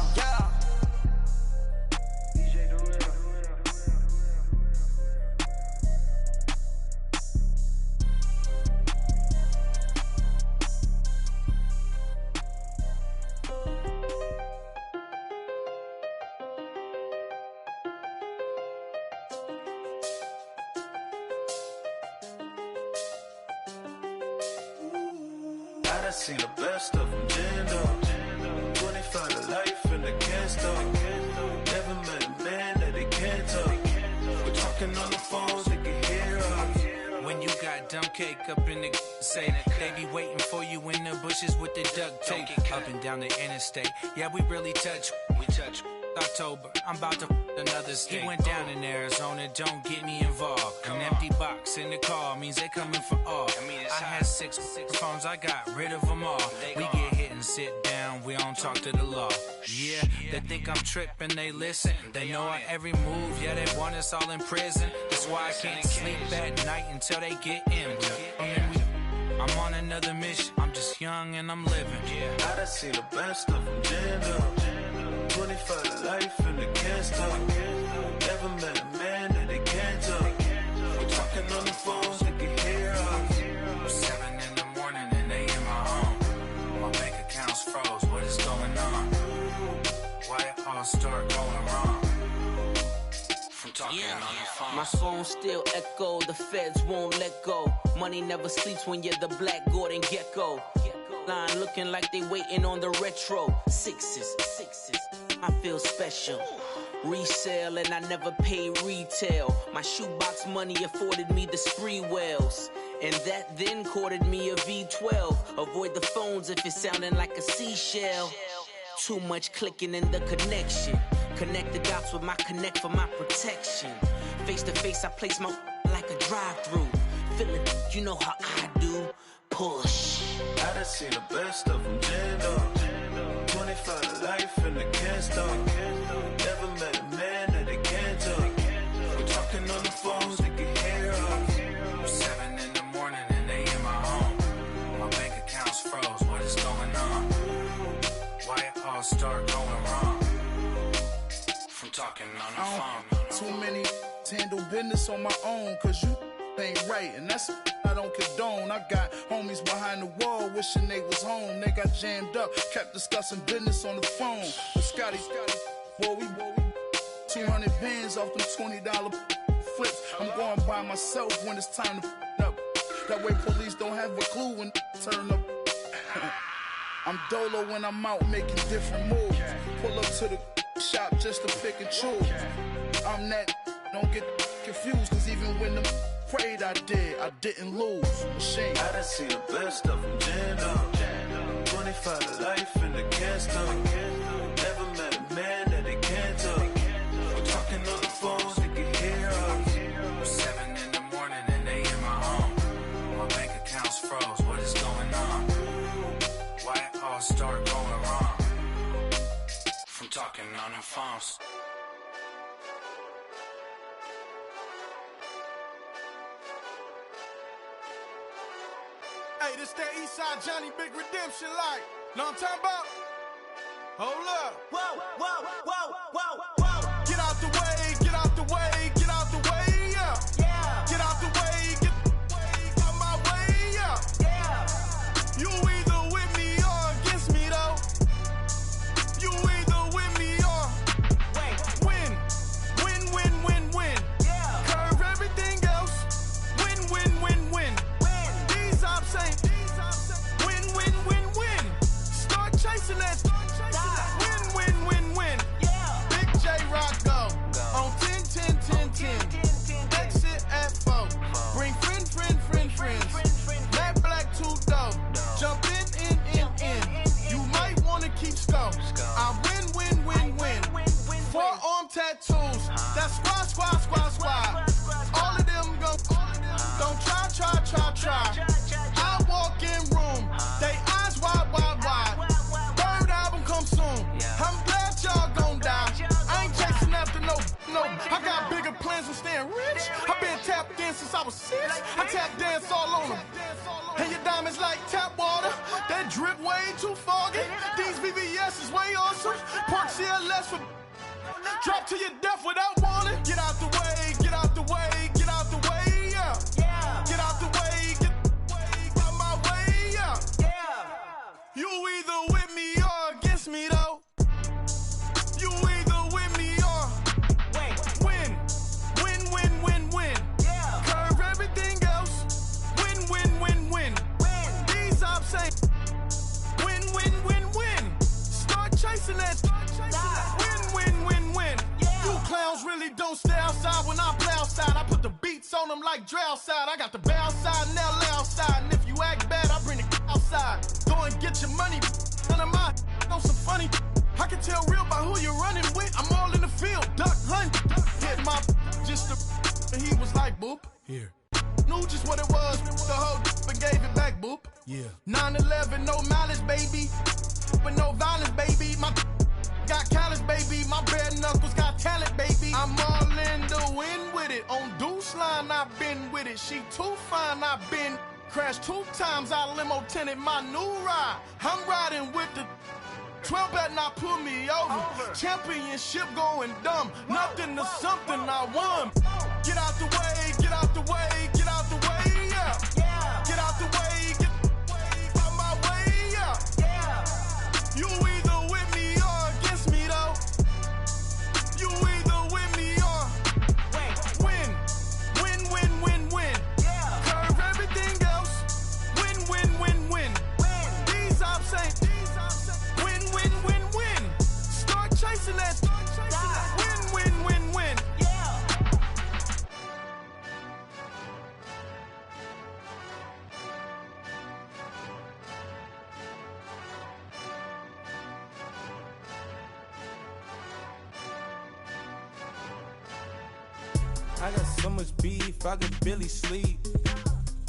I seen the best of them, gender. 25 to life and they can't stop. Never met a man that they can't talk. We're talking on the phones, they can hear us. When you got dumb cake up in the say that they be waiting for you in the bushes with the duct tape up and down the interstate. Yeah, we really touch. October, I'm about to another state. He went down in Arizona, don't get me involved. An empty box in the car means they coming for all. I had six phones, I got rid of them all. We get hit and sit down, we don't talk to the law. Yeah, they think I'm tripping, they listen. They know our every move, yeah, they want us all in prison. That's why I can't sleep at night until they get in. I'm on another mission, I'm just young and I'm living. I done seen the best of them, gender. 25 to life and they can't stop. Never met a man that they can't talk. We're talking on the phones, they can hear us. 7 in the morning and they in my home. My bank account's froze, what is going on? Why it all start going wrong? From talking on the phone. My phone still echo, the feds won't let go. Money never sleeps when you're the black Gordon Gecko. Line looking like they waiting on the retro. Sixes, I feel special. Resale and I never pay retail. My shoebox money afforded me the spree wells. And that then courted me a V12. Avoid the phones if it's sounding like a seashell. Too much clicking in the connection. Connect the dots with my connect for my protection. Face to face I place my like a drive-through. Feeling You know how I do. Push. I done seen the best of them jammed up. 25 to life and they can't stop. Never met a man that they can't talk. We're talking on the phones, they can hear us. 7 in the morning and they in my home. My bank account's froze, what is going on? Why it all start going wrong? From talking on the phone. Too many handle business on my own, cause you ain't right, and that's I don't condone. I got homies behind the wall wishing they was home. They got jammed up, kept discussing business on the phone. But Scotty, boy, we 200 bands off them $20 flips. I'm going by myself when it's time to up. That way police don't have a clue when turn up. I'm dolo when I'm out making different moves. Pull up to the shop just to pick and choose. I'm that, don't get confused, cause even when them prayed I didn't lose. Machine. I done seen the best of them jammed up. 25 to life and they can't stop. Never met a man that they can't talk. We're talking on the phones, they can hear us. 7 in the morning and they in my home. My bank account's froze, what is going on? Why it all start going wrong? From talking on the phones. Hey, this that Eastside Johnny Big Redemption like. Know what I'm talking about? Hold up. Whoa, whoa, whoa, whoa, whoa. Get out the way, get out the way, get out the way, yeah. Yeah. Get out the way, get out my way, yeah. Yeah. You either with me or against me, though. You either with me or win. Win, win, win, win. Yeah. Curve everything else. Win, win, win, win. These ops ain't win, win, win, win. Start chasing that. Win, win, win, win. Yeah. Big J Rock go on 10, 10, 10, 10. Exit at 4. Bring friends. Matt Black 2 dope. Jump in. You might wanna keep score. I win. 4-arm tattoos. That's squad. All of them go. Don't try. I walk in room. They eyes wide. Third album come soon. I'm glad y'all gon' die. I ain't chasing after no. I got bigger plans than staying rich. I been tapped in since I was 6. I tap dance all on them. And your diamonds like tap water. That drip way too foggy. These VVS is way awesome. Park CLS for drop to your death without warning. Get out the way, yeah. Get out the way, get out my way, yeah. You either with me or against me, though. You either with me or win. Yeah. Curve everything else. Win. These ops ain't win. Start chasing that. Win. Yeah. You clowns really don't stay outside when I play outside. I put the beats on them like Dre outside. I got the bounce side and they'll lay outside. And if you act bad, I bring the outside. Go and get your money. None of my know some funny. I can tell real by who you're running with. I'm all in the field. Duck hunt. Hit my just the. And he was like, boop. Here. Knew just what it was. The whole and gave it back, boop. Yeah. 9/11, no malice, baby. But no violence, baby. My got callous, baby. My bare knuckles got talent, baby. I'm all in the wind with it. On Deuce line, I've been with it. She too fine, I've been crashed 2 times. I limo tinted my new ride. I'm riding with the 12 better not pull me over. Championship going dumb. Nothing to something I won. Get out the way, yeah. Get out the way, get out my way, yeah. You either with me or against me, though. You either with me or win. Yeah. Curve everything else. Win. These ops ain't win. Start chasing that. Win. Yeah. I got so much beef, I could barely sleep.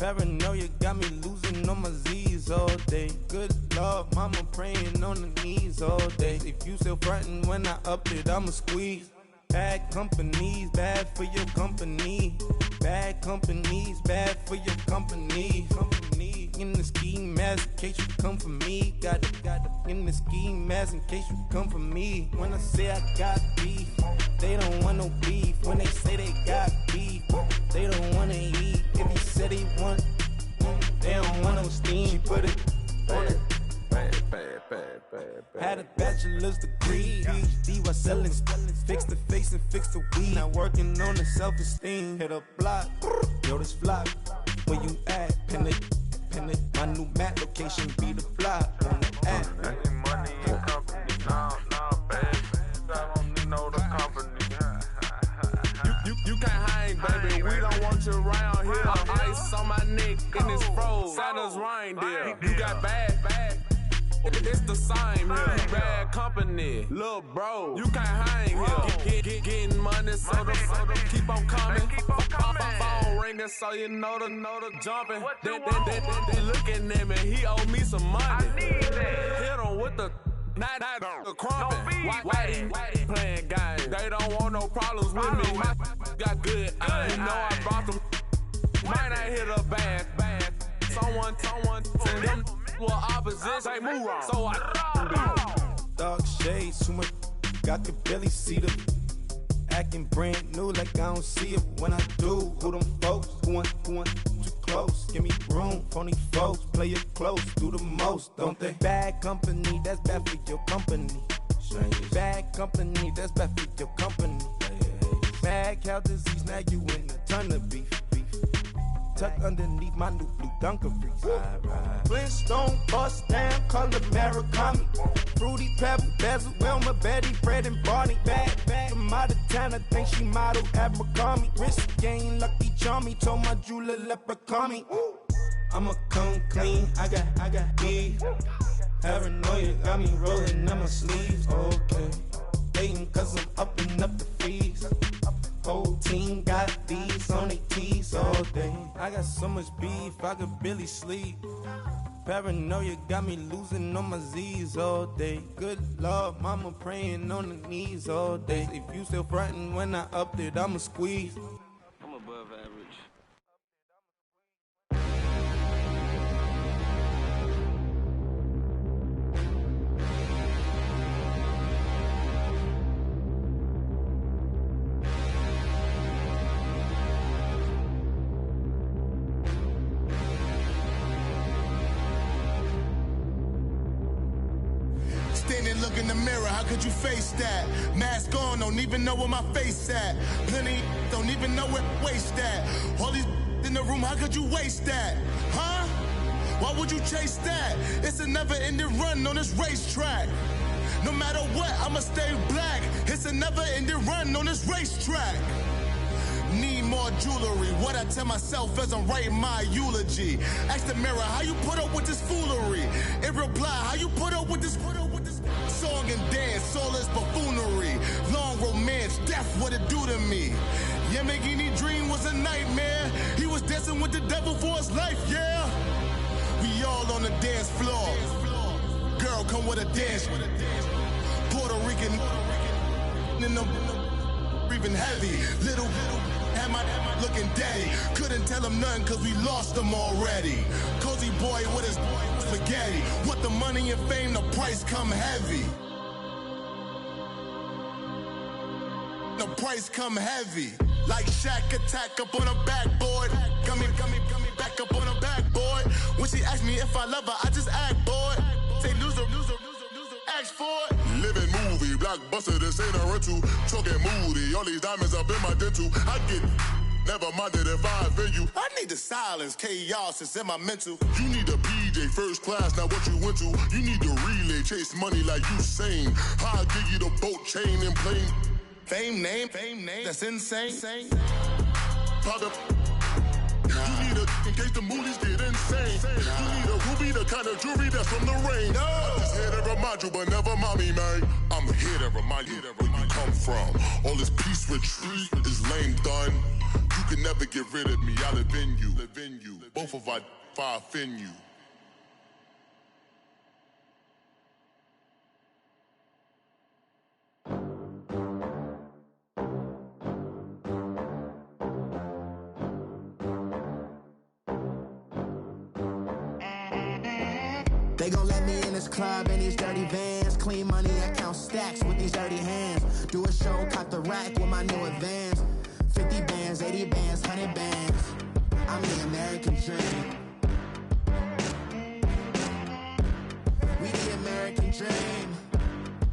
Paranoia got me losing on my Z's all day. Good Lord, mama praying on the knees all day. If you still frontin' when I up it, I'ma squeeze. Bad companies, bad for your company. Bad companies, bad for your company. Company in the ski mask in case you come for me. Got it in the ski mask in case you come for me. When I say I got beef, they don't want no beef. When they say they got beef, they don't wanna eat. If he said he want, they don't want no steam. She put it on it. Had a bachelor's degree, PhD while selling. Fix the face and fix the weed. Now working on the self-esteem. Hit a block, yo this flock. Where you at? Pin it. My new map location be the flock on the app. Money and company, no, baby. I don't need no company. You can't hang, baby. We don't want you around here. Ice on my neck in this froze. Santa's reindeer. You got bad. It's the same here. Bad company, little bro. You can't hang here. Getting money, so the keep on coming. Phone ringing, so you know the jumping. They looking at me. He owe me some money. Hit him with the the crumping. Whitey playing games. They don't want no problems with me. Got good. You know I brought them. Might not hit a bad. Someone send them. Well, opposition, move on. So I dark shades, too much. Got the belly see them. Acting brand new like I don't see it when I do. Who them folks? Who want too close? Give me room, phony folks. Play it close, do the most, don't they? Bad company, that's bad for your company. Bad company, that's bad for your company. Mad cow disease, now you in a ton of beef. Tucked underneath my new blue Dunkaroos. Flintstone bust down, color Murakami. Fruity Pebble, Basil, Wilma, Betty, Fred, and Barney. Bad from out of town, I think she modeled Abercrombie. Wrist game, lucky charmy, told my jeweler leprechaun. I'ma come clean, I got beef. Paranoia got me rolling on my sleeves. Okay, hating cause I'm upping up the fees. Whole team got these on their tees all day. I got so much beef, I could barely sleep. Paranoia got me losing on my Z's all day. Good Lord, mama praying on the knees all day. If you still frontin' when I upped it, I'ma squeeze. I'm above average. Look in the mirror, how could you face that? Mask on, don't even know where my face at. Plenty don't even know where waist at. All these in the room, how could you waste that? Huh? Why would you chase that? It's a never-ending run on this racetrack. No matter what, I'ma stay black. It's a never-ending run on this racetrack. Need more jewelry, what I tell myself as I'm writing my eulogy. Ask the mirror, how you put up with this foolery? It reply, how you put up with this song and dance, all this buffoonery. Long romance, death, what it do to me? Yamagini dream was a nightmare. He was dancing with the devil for his life, yeah. We all on the dance floor. Girl, come with a dance. Puerto Rican in the breathing heavy. Little am I looking daddy. Couldn't tell him nothing cause we lost him already. Cozy boy with his spaghetti. What the money and fame, the price come heavy. The price come heavy. Like Shaq attack up on a backboard. Gummy, back up on a backboard. When she asked me if I love her, I just act bored. Say loser, ask for it. Living movie, blockbuster, this ain't a rental. Talking moody, all these diamonds up in my dental. I get never minded if I offend you. I need the silence, chaos is in my mental. You need a BJ, first class, not what you went to. You need the relay, chase money like you sane. I'll give you the boat, chain, and plane. Fame name, that's insane. Pop up. You need a in case the movies get insane. You need a ruby, the kind of jewelry that's from the rain. I'm just here to remind you, but never mommy, man. I'm here to remind you where you come from. All this peace retreat is lame done. You can never get rid of me. I live in you. Both of our fire fin you. They gon' let me in this club in these dirty vans. Clean money, I count stacks with these dirty hands. Do a show, cop the rack with my new advance. 50 bands, 80 bands, 100 bands. I'm the American dream. We the American dream.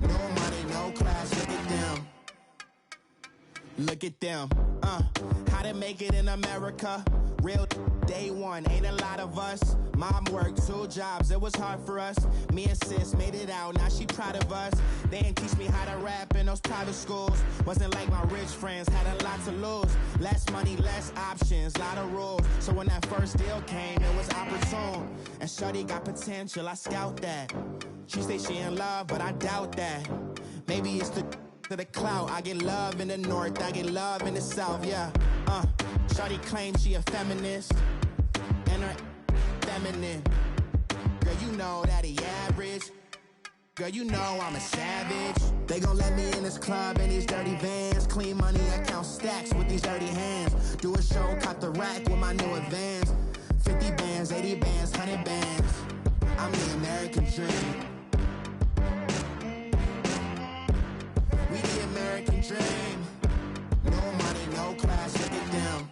No money, no class, look at them. Look at them, how to make it in America. Real day one, ain't a lot of us. Mom worked 2 jobs, it was hard for us. Me and sis made it out, now she proud of us. They ain't teach me how to rap in those private schools. Wasn't like my rich friends, had a lot to lose. Less money, less options, lot of rules. So when that first deal came, it was opportune. And shorty got potential, I scout that. She say she in love, but I doubt that. Maybe it's to the clout. I get love in the north, I get love in the south, yeah. Shawty claims she a feminist, and her feminine. Girl, you know that he average. Girl, you know I'm a savage. They gon' let me in this club in these dirty vans. Clean money, I count stacks with these dirty hands. Do a show, cop the rack with my new advance. 50 bands, 80 bands, 100 bands. I'm the American dream. We the American dream. No money, no class, look at them.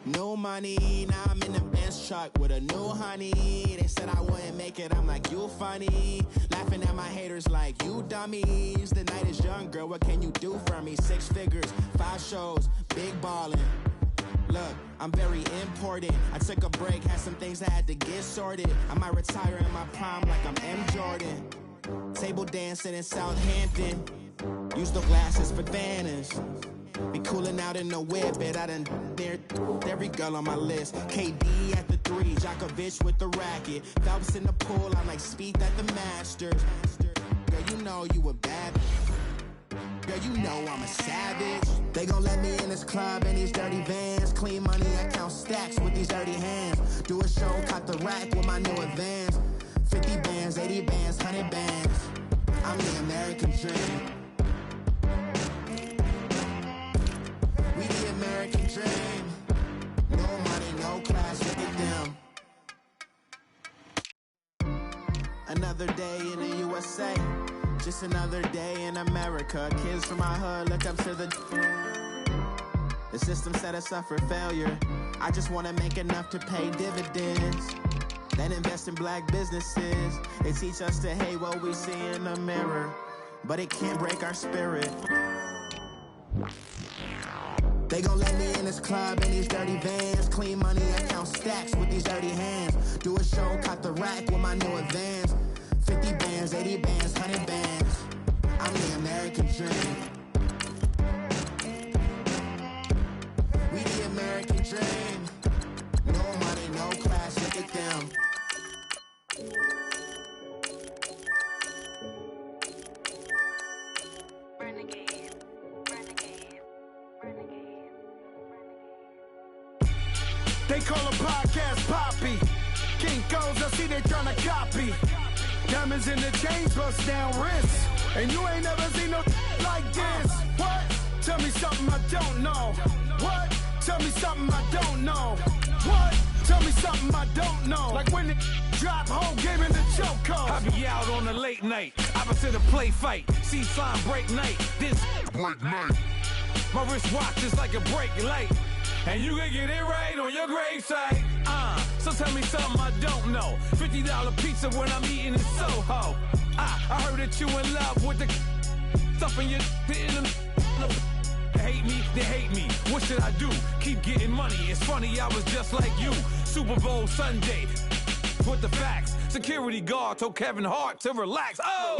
No money, now I'm in the Benz truck with a new honey. They said I wouldn't make it, I'm like, you funny. Laughing at my haters like, you dummies. The night is young, girl, what can you do for me? 6 figures, 5 shows, big ballin'. Look, I'm very important. I took a break, had some things I had to get sorted. I might retire in my prime like I'm M. Jordan. Table dancing in Southampton. Use the glasses for banners. Be coolin' out in the whip, but I done there every girl on my list. KD at the 3, Djokovic with the racket. Phelps in the pool, I'm like Speed at the Masters. Girl, you know you a bad. Girl, you know I'm a savage. They gon' let me in this club in these dirty vans. Clean money, I count stacks with these dirty hands. Do a show, cop the rack with my new advance. 50 bands, 80 bands, 100 bands. I'm the American dream. We the American dream. No money, no class, look at them. Another day in the USA. Just another day in America. Kids from my hood look up to the system set us up for failure. I just wanna make enough to pay dividends. Then invest in black businesses. They teach us to hate what we see in the mirror, but it can't break our spirit. They gon' let me in this club in these dirty vans. Clean money, I count stacks with these dirty hands. Do a show, cop the rack with my new advance. 50 bands, 80 bands, 100 bands. I'm the American dream. We the American dream. No money, no class, look at them. They call a podcast Poppy. Kinkos, I see they tryna copy. Diamonds in the chains, bust down wrists. And you ain't never seen no like this. What? Tell me something I don't know. What? Tell me something I don't know. What? Tell me something I don't know. Like when it drop home, game in the chokehold. I be out on a late night, opposite a play fight. See sign break night, this break night. My wristwatch is like a brake light. And you can get it right on your gravesite. So tell me something I don't know. $50 pizza when I'm eating in Soho. I heard that you in love with the stuff in your They hate me, they hate me. What should I do? Keep getting money. It's funny, I was just like you. Super Bowl Sunday. With the facts. Security guard told Kevin Hart to relax. Oh!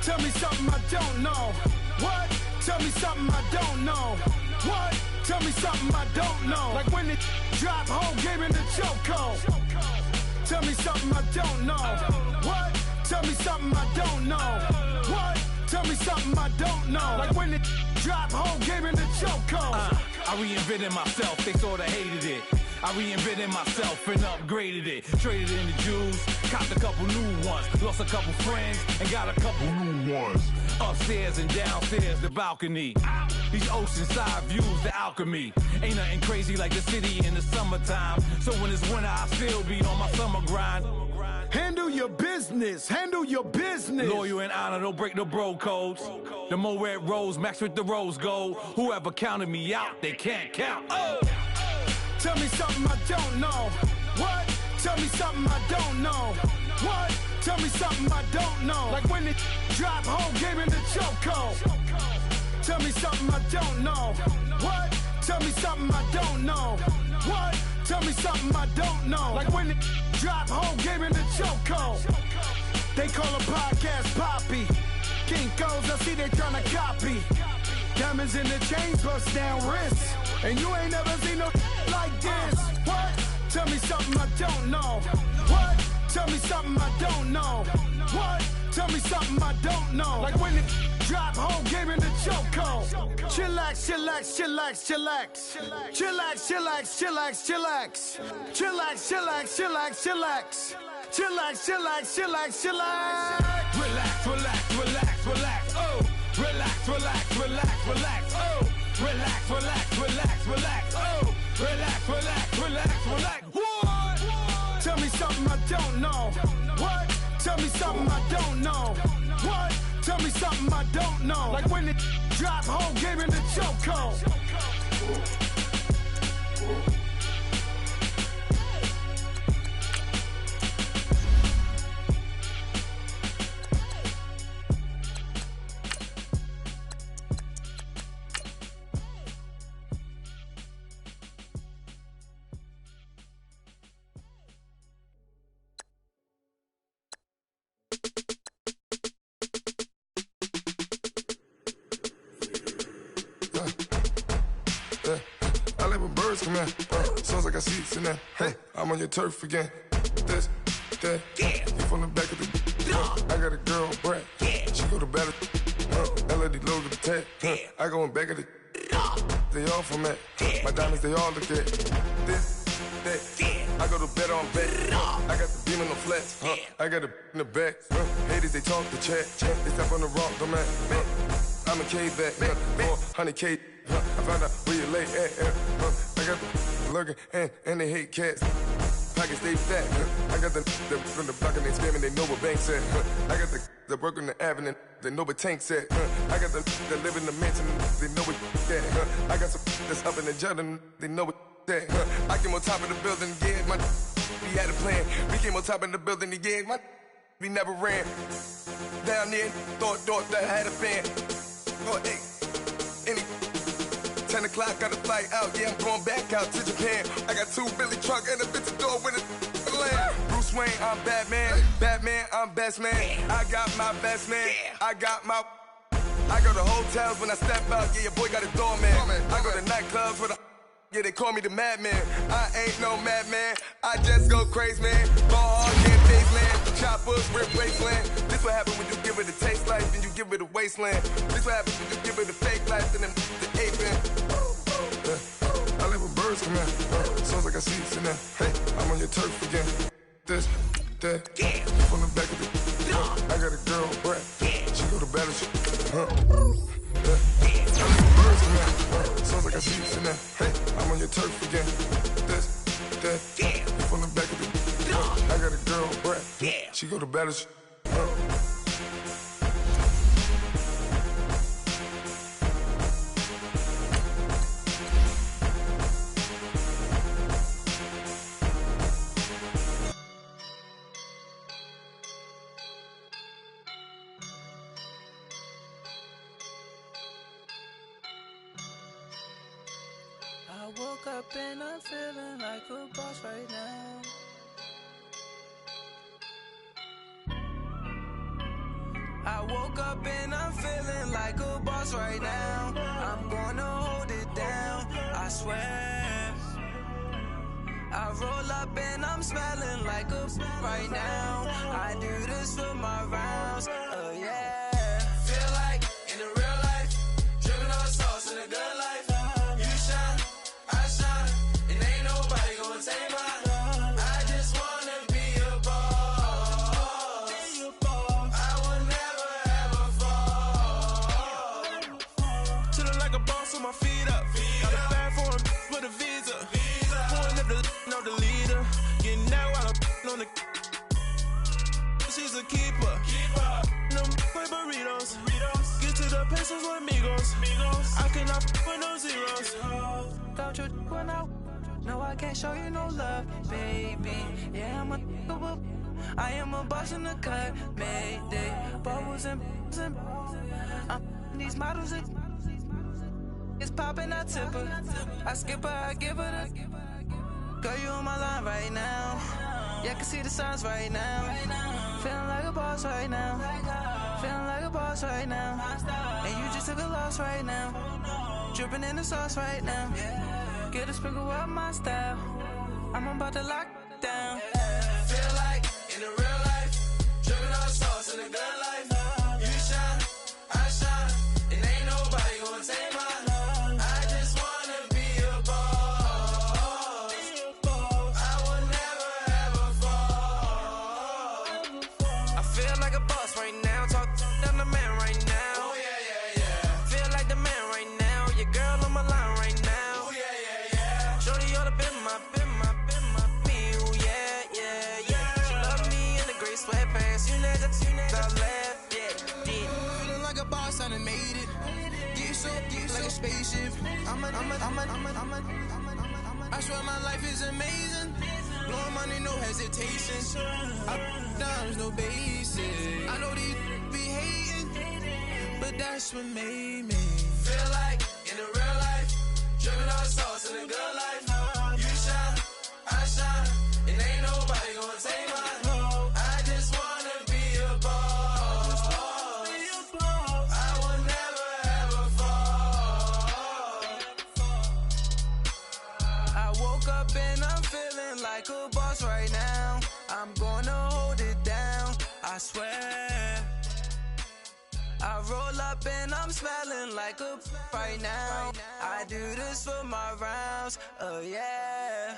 Tell me something I don't know. What? Tell me something I don't know. What? Tell me something I don't know. Like when it drop home, game in the chokehold. Tell me something I don't know. What? Tell me something I don't know. What? Tell me something I don't know. Like when it drop home, game in the chokehold. I reinvented myself, they sorta hated it. I reinvented myself and upgraded it. Traded in the Jews, copped a couple new ones. Lost a couple friends and got a couple new ones. Upstairs and downstairs, the balcony. These oceanside views, the alchemy. Ain't nothing crazy like the city in the summertime. So when it's winter, I still be on my summer grind. Handle your business. Handle your business. Loyal and honor, don't break the bro codes. The more red rose, max with the rose gold. Whoever counted me out, they can't count. Oh! Tell me something I don't know. What? Tell me something I don't know. What? Tell me something I don't know. Like when it drop whole game in the chokehold. Tell me something I don't know. What? Tell me something I don't know. What? Tell me something I don't know. Like when it drop whole game in the chokehold. They call a podcast Poppy. Kinkos, I see they tryna copy. Diamonds in the chains, bust down wrists. And you ain't never seen no like this. What? Tell me something I don't know. What? Tell me something I don't know. What? Tell me something I don't know. Like when it drop whole game in the chokehold. Chillax, chillax, chillax, chillax. Chillax, chillax, chillax, chillax. Chillax, chillax, chillax, chillax. Chillax, chillax, chillax, chillax. Relax, relax, relax, relax. Oh! Relax, relax, relax, relax. Oh! Relax, relax, relax, relax. Oh! Relax, relax, relax, relax. What? Tell me something I don't know. What? Tell me something I don't know. What? Tell me something I don't know. Like when it drop whole game in the chokehold. Sounds like I see it in there. Hey, I'm on your turf again. This, that, yeah. You from the back of the. I got a girl, Brad. Yeah. She go to battle. LED logo the tag. Yeah. I go in back of the. They all from that. Yeah. My diamonds, they all look at. This, that. Yeah. I go to bed on bed. I got the beam on the flats. I got it in the back. Haters, they talk the chat. They step on the rock, the man. I'm a K-back. 400K. I found out where you lay at. I got the lurking and they hate cats. Pockets they fat. I got the from the block and they scamming, they know what banks at. I got the work on the avenue, they know what tanks at. I got the live in the mansion, they know what that. I got some that's up in the jungle, they know what that. I came on top of the building, yeah, my we had a plan. We came on top of the building, yeah, my we never ran. Down there, thought that I had a fan. Oh, hey, any 10 o'clock, got a flight out, yeah, I'm going back out to Japan. I got 2 Billy truck and a bitch door with a land. Bruce Wayne, I'm Batman. Batman, I'm best man. I got my best man. I got my. I go to hotels when I step out, yeah, your boy got a doorman. I go to nightclubs with a. Yeah, they call me the madman. I ain't no madman. I just go crazy, man. Ball hard, can't face land. Choppers, rip wasteland. This what happen when you give it a taste life and you give it a wasteland. This what happen when you give it a fake life and then the aping. I live with birds come in. Sounds like I see it in there. Hey, I'm on your turf again. This, that, yeah. From the back of the. I got a girl, Brad. Yeah. She go to battle. Birds come in. Sounds like I see it in there. Hey, I'm on your turf again. This, that, yeah. From the back of the. I got a girl, Brad. Yeah. She go to battle. I woke up and I'm feeling like a boss right now. I woke up and I'm feeling like a boss right now. I'm gonna hold it down, I swear. I roll up and I'm smelling like a right now. I do this for my rounds, oh yeah. Feel like in the real life, dripping on sauce in the good life. You shine know the leader. Getting that while I'm on the. She's a keeper. No play burritos. Get to the pesos with amigos. I cannot with no zeros. Don't you run out? No, I can't show you no love, baby. Yeah, I am a boss in the cut. Mayday, bubbles and these models are. It's popping, I tip her. I skip her, I give her the. Girl, you on my line right now. Yeah, I can see the signs right now. Feeling like a boss right now. Feeling like a boss right now. And you just took a loss right now. Dripping in the sauce right now. Get a sprinkle up my style. I'm about to lock down. Feel like in the real life, dripping on the sauce in the good life. You shine, I shine, and ain't nobody gonna take mine. I just wanna be a boss. I will never ever fall. I feel like a boss right now. Talk to the man right now. Oh yeah. Feel like the man right now. Your girl on my line right now. Oh yeah. Shorty oughta been my me. Ooh, yeah. She love me in the gray sweatpants. You never left, yeah. Feeling like a boss, I done made it. Get so like a spaceship. I swear my life is amazing. Blowing money, no hesitation. Dimes, no basic. I know these be hating, but that's what made me feel like in the real life, dripping all the sauce in the good life. You shine, I shine, and ain't nobody gonna take mine. I just wanna be a boss. I will never ever fall. I woke up and I'm feeling like a boss right now. I'm gonna hold it down, I swear. I roll up and I'm smelling like a right now. I do this for my rounds, oh yeah.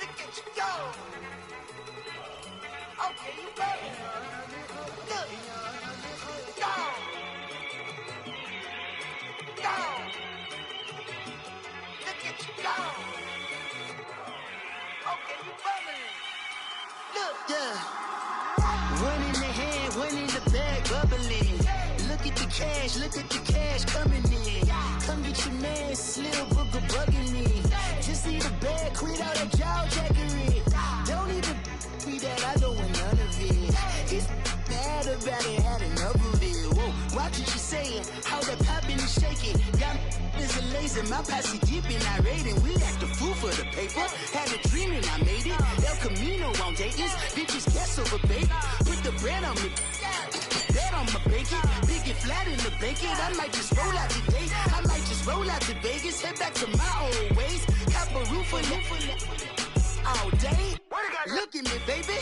Look at you go. Okay, you ready? Look. Go. Look at you go. Okay, you ready? Look. Yeah. One in the hand, one in the bag, bubbling. Look at the cash coming in. Come get your man, Slim Booger bugging me. Just see the bag, quit all that jaw jackery. Don't even be that, I don't want none of it. It's bad about it, had enough of it. Whoa, watch what you saying, how that poppin' and shaking. Got is a laser, my posse deep and I raiding. We act a fool for the paper, had a dream and I made it. El Camino on Dayton's, bitches guess over bait. Put the bread on me, that on my bacon. Big and flat in the bacon, I might just roll out today. I might just roll out to Vegas, head back to my old ways. Cop a roof for all day. Look at me, baby.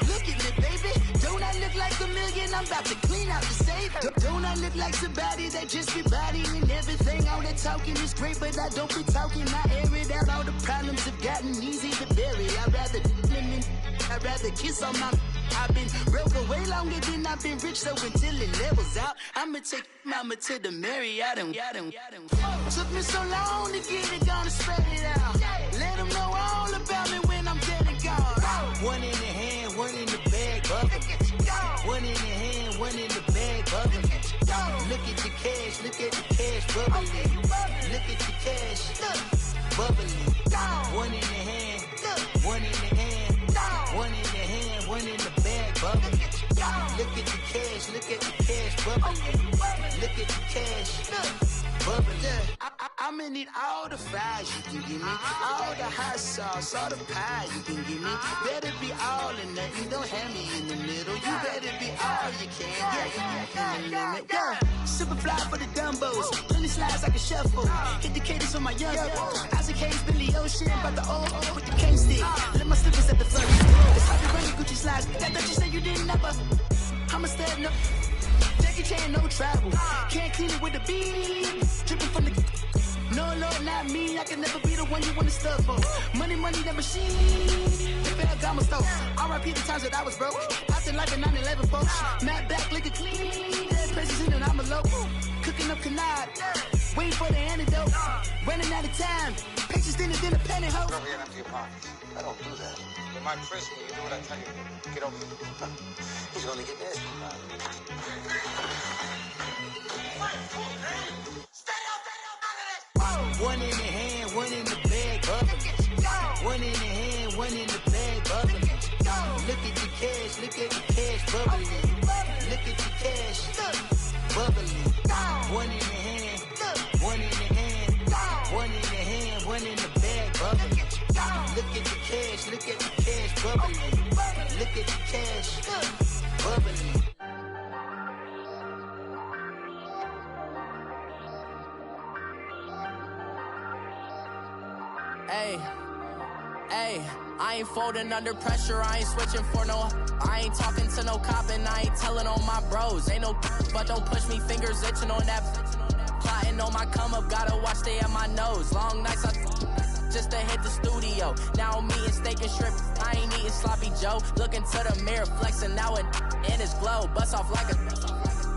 Look at me, baby. Don't I look like a million? I'm about to clean out the safe. Don't I look like somebody that just be bodying everything? All that talking is great, but I don't be talking. I air it out. All the problems have gotten easy to bury. I'd rather kiss on my. I've been broke away longer than I've been rich, so until it levels out, I'ma take mama to the Marriott and took me so long to get it, gonna spread it out. Let them know all about me when I'm dead and gone. One in the hand, one in the bag, bubbling. One in the hand, one in the bag, bubbling. Look at the cash, bubbling. Look at the cash, bubbling. One in the hand, one in the hand, one in the hand, one in the bag, bubbling. Look at the cash, bubbling. Look at the cash, bubbling. I'ma need all the fries you can give me, all the hot sauce, all the pie you can give me. Better be all or nothing, don't have me in the middle. You better be all you can, yeah. Super fly for the dumbos, plenty slides like a shuffle. Hit the cadence on my young Isaac Hayes, Billy Ocean, about the old with the cane stick. Let my slippers at the front. It's like the running Gucci slides. That you say you didn't never. I'ma stand up. Jackie Chan, no travel. Can't clean it with the beat. Dripping from the. No, Lord, not me. I can never be the one you wanna stuff for. Money, the machine. If Ferragamo store. I repeat the times that I was broke. Acting like a 9/11 folks. Matt back, liquor clean. Dead presses in an envelope. Cooking up canard. Waiting for the antidote. Running out of time. Pictures in the penny hoe. Never get empty your pockets. I don't do that. But my Chris, when you do what I tell you, get over it. He's gonna get nasty. One in the hand, one in the bag, bubbling. One in the hand, one in the bag, bubbling. Look at the cash, look at the cash, bubbling. Look at the cash, bubbling. One in the hand, one in the hand, one in the hand, one in the bag, bubbling. Look at the cash, look at the cash, bubbling. Look at the cash, bubbling. Hey, I ain't folding under pressure, I ain't switching for no. I ain't talking to no cop and I ain't telling on my bros. Ain't no but don't push me, fingers itching on that. Plotting on my come up, gotta watch stay at my nose. Long nights just to hit the studio. Now I'm eating steak and shrimp, I ain't eating sloppy Joe. Looking to the mirror, flexing now it in his glow. Bust off like a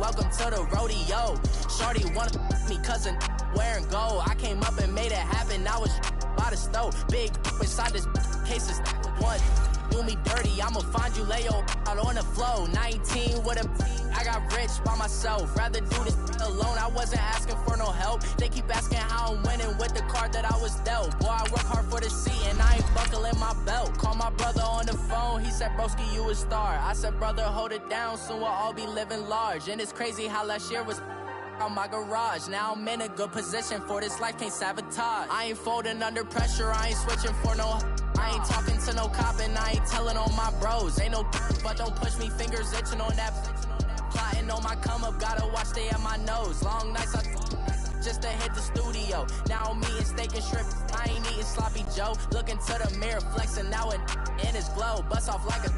welcome to the rodeo. Shorty wanna me cousin wearing gold. I came up and made it happen, I was by the stove. Big inside this case is one. Do me dirty, I'ma find you, lay your out on the floor. 19 with a I got rich by myself. Rather do this alone, I wasn't asking for no help. They keep asking how I'm winning with the card that I was dealt. Boy, I work hard for the seat and I ain't buckling my belt. Call my brother on the phone, he said, broski, you a star. I said, brother, hold it down, soon we'll all be living large. And it's crazy how last year was on my garage. Now I'm in a good position for this life, can't sabotage. I ain't folding under pressure, I ain't switching for no. I ain't talking to no cop and I ain't telling on my bros. Ain't no but don't push me, fingers itching on that. Plotting on my come up, gotta watch stay at my nose. Long nights just to hit the studio. Now I'm eating steak and shrimp, I ain't eating sloppy Joe. Looking to the mirror, flexing now it in his glow. Bust off like a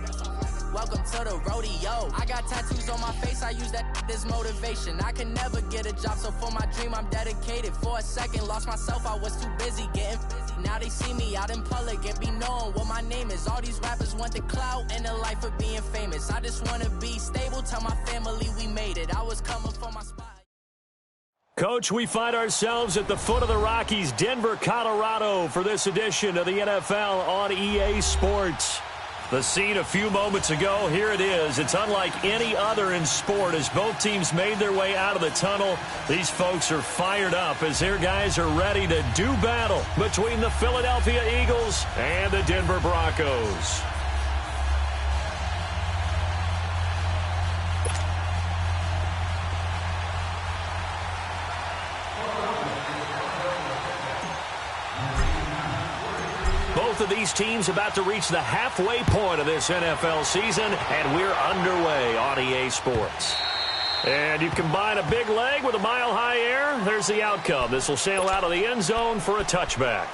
welcome to the rodeo. I got tattoos on my face, I use that as motivation. I can never get a job, so for my dream I'm dedicated. For a second, lost myself, I was too busy getting busy. Now they see me out in public and be knowing what my name is. All these rappers want the clout and the life of being famous. I just wanna be stable, tell my family we made it. I was coming for my spot. Coach, we find ourselves at the foot of the Rockies, Denver, Colorado, for this edition of the NFL on EA Sports. The scene a few moments ago, here it is. It's unlike any other in sport as both teams made their way out of the tunnel. These folks are fired up as their guys are ready to do battle between the Philadelphia Eagles and the Denver Broncos. Both of these teams about to reach the halfway point of this NFL season, and we're underway on EA Sports. And you combine a big leg with a mile-high air, there's the outcome. This will sail out of the end zone for a touchback.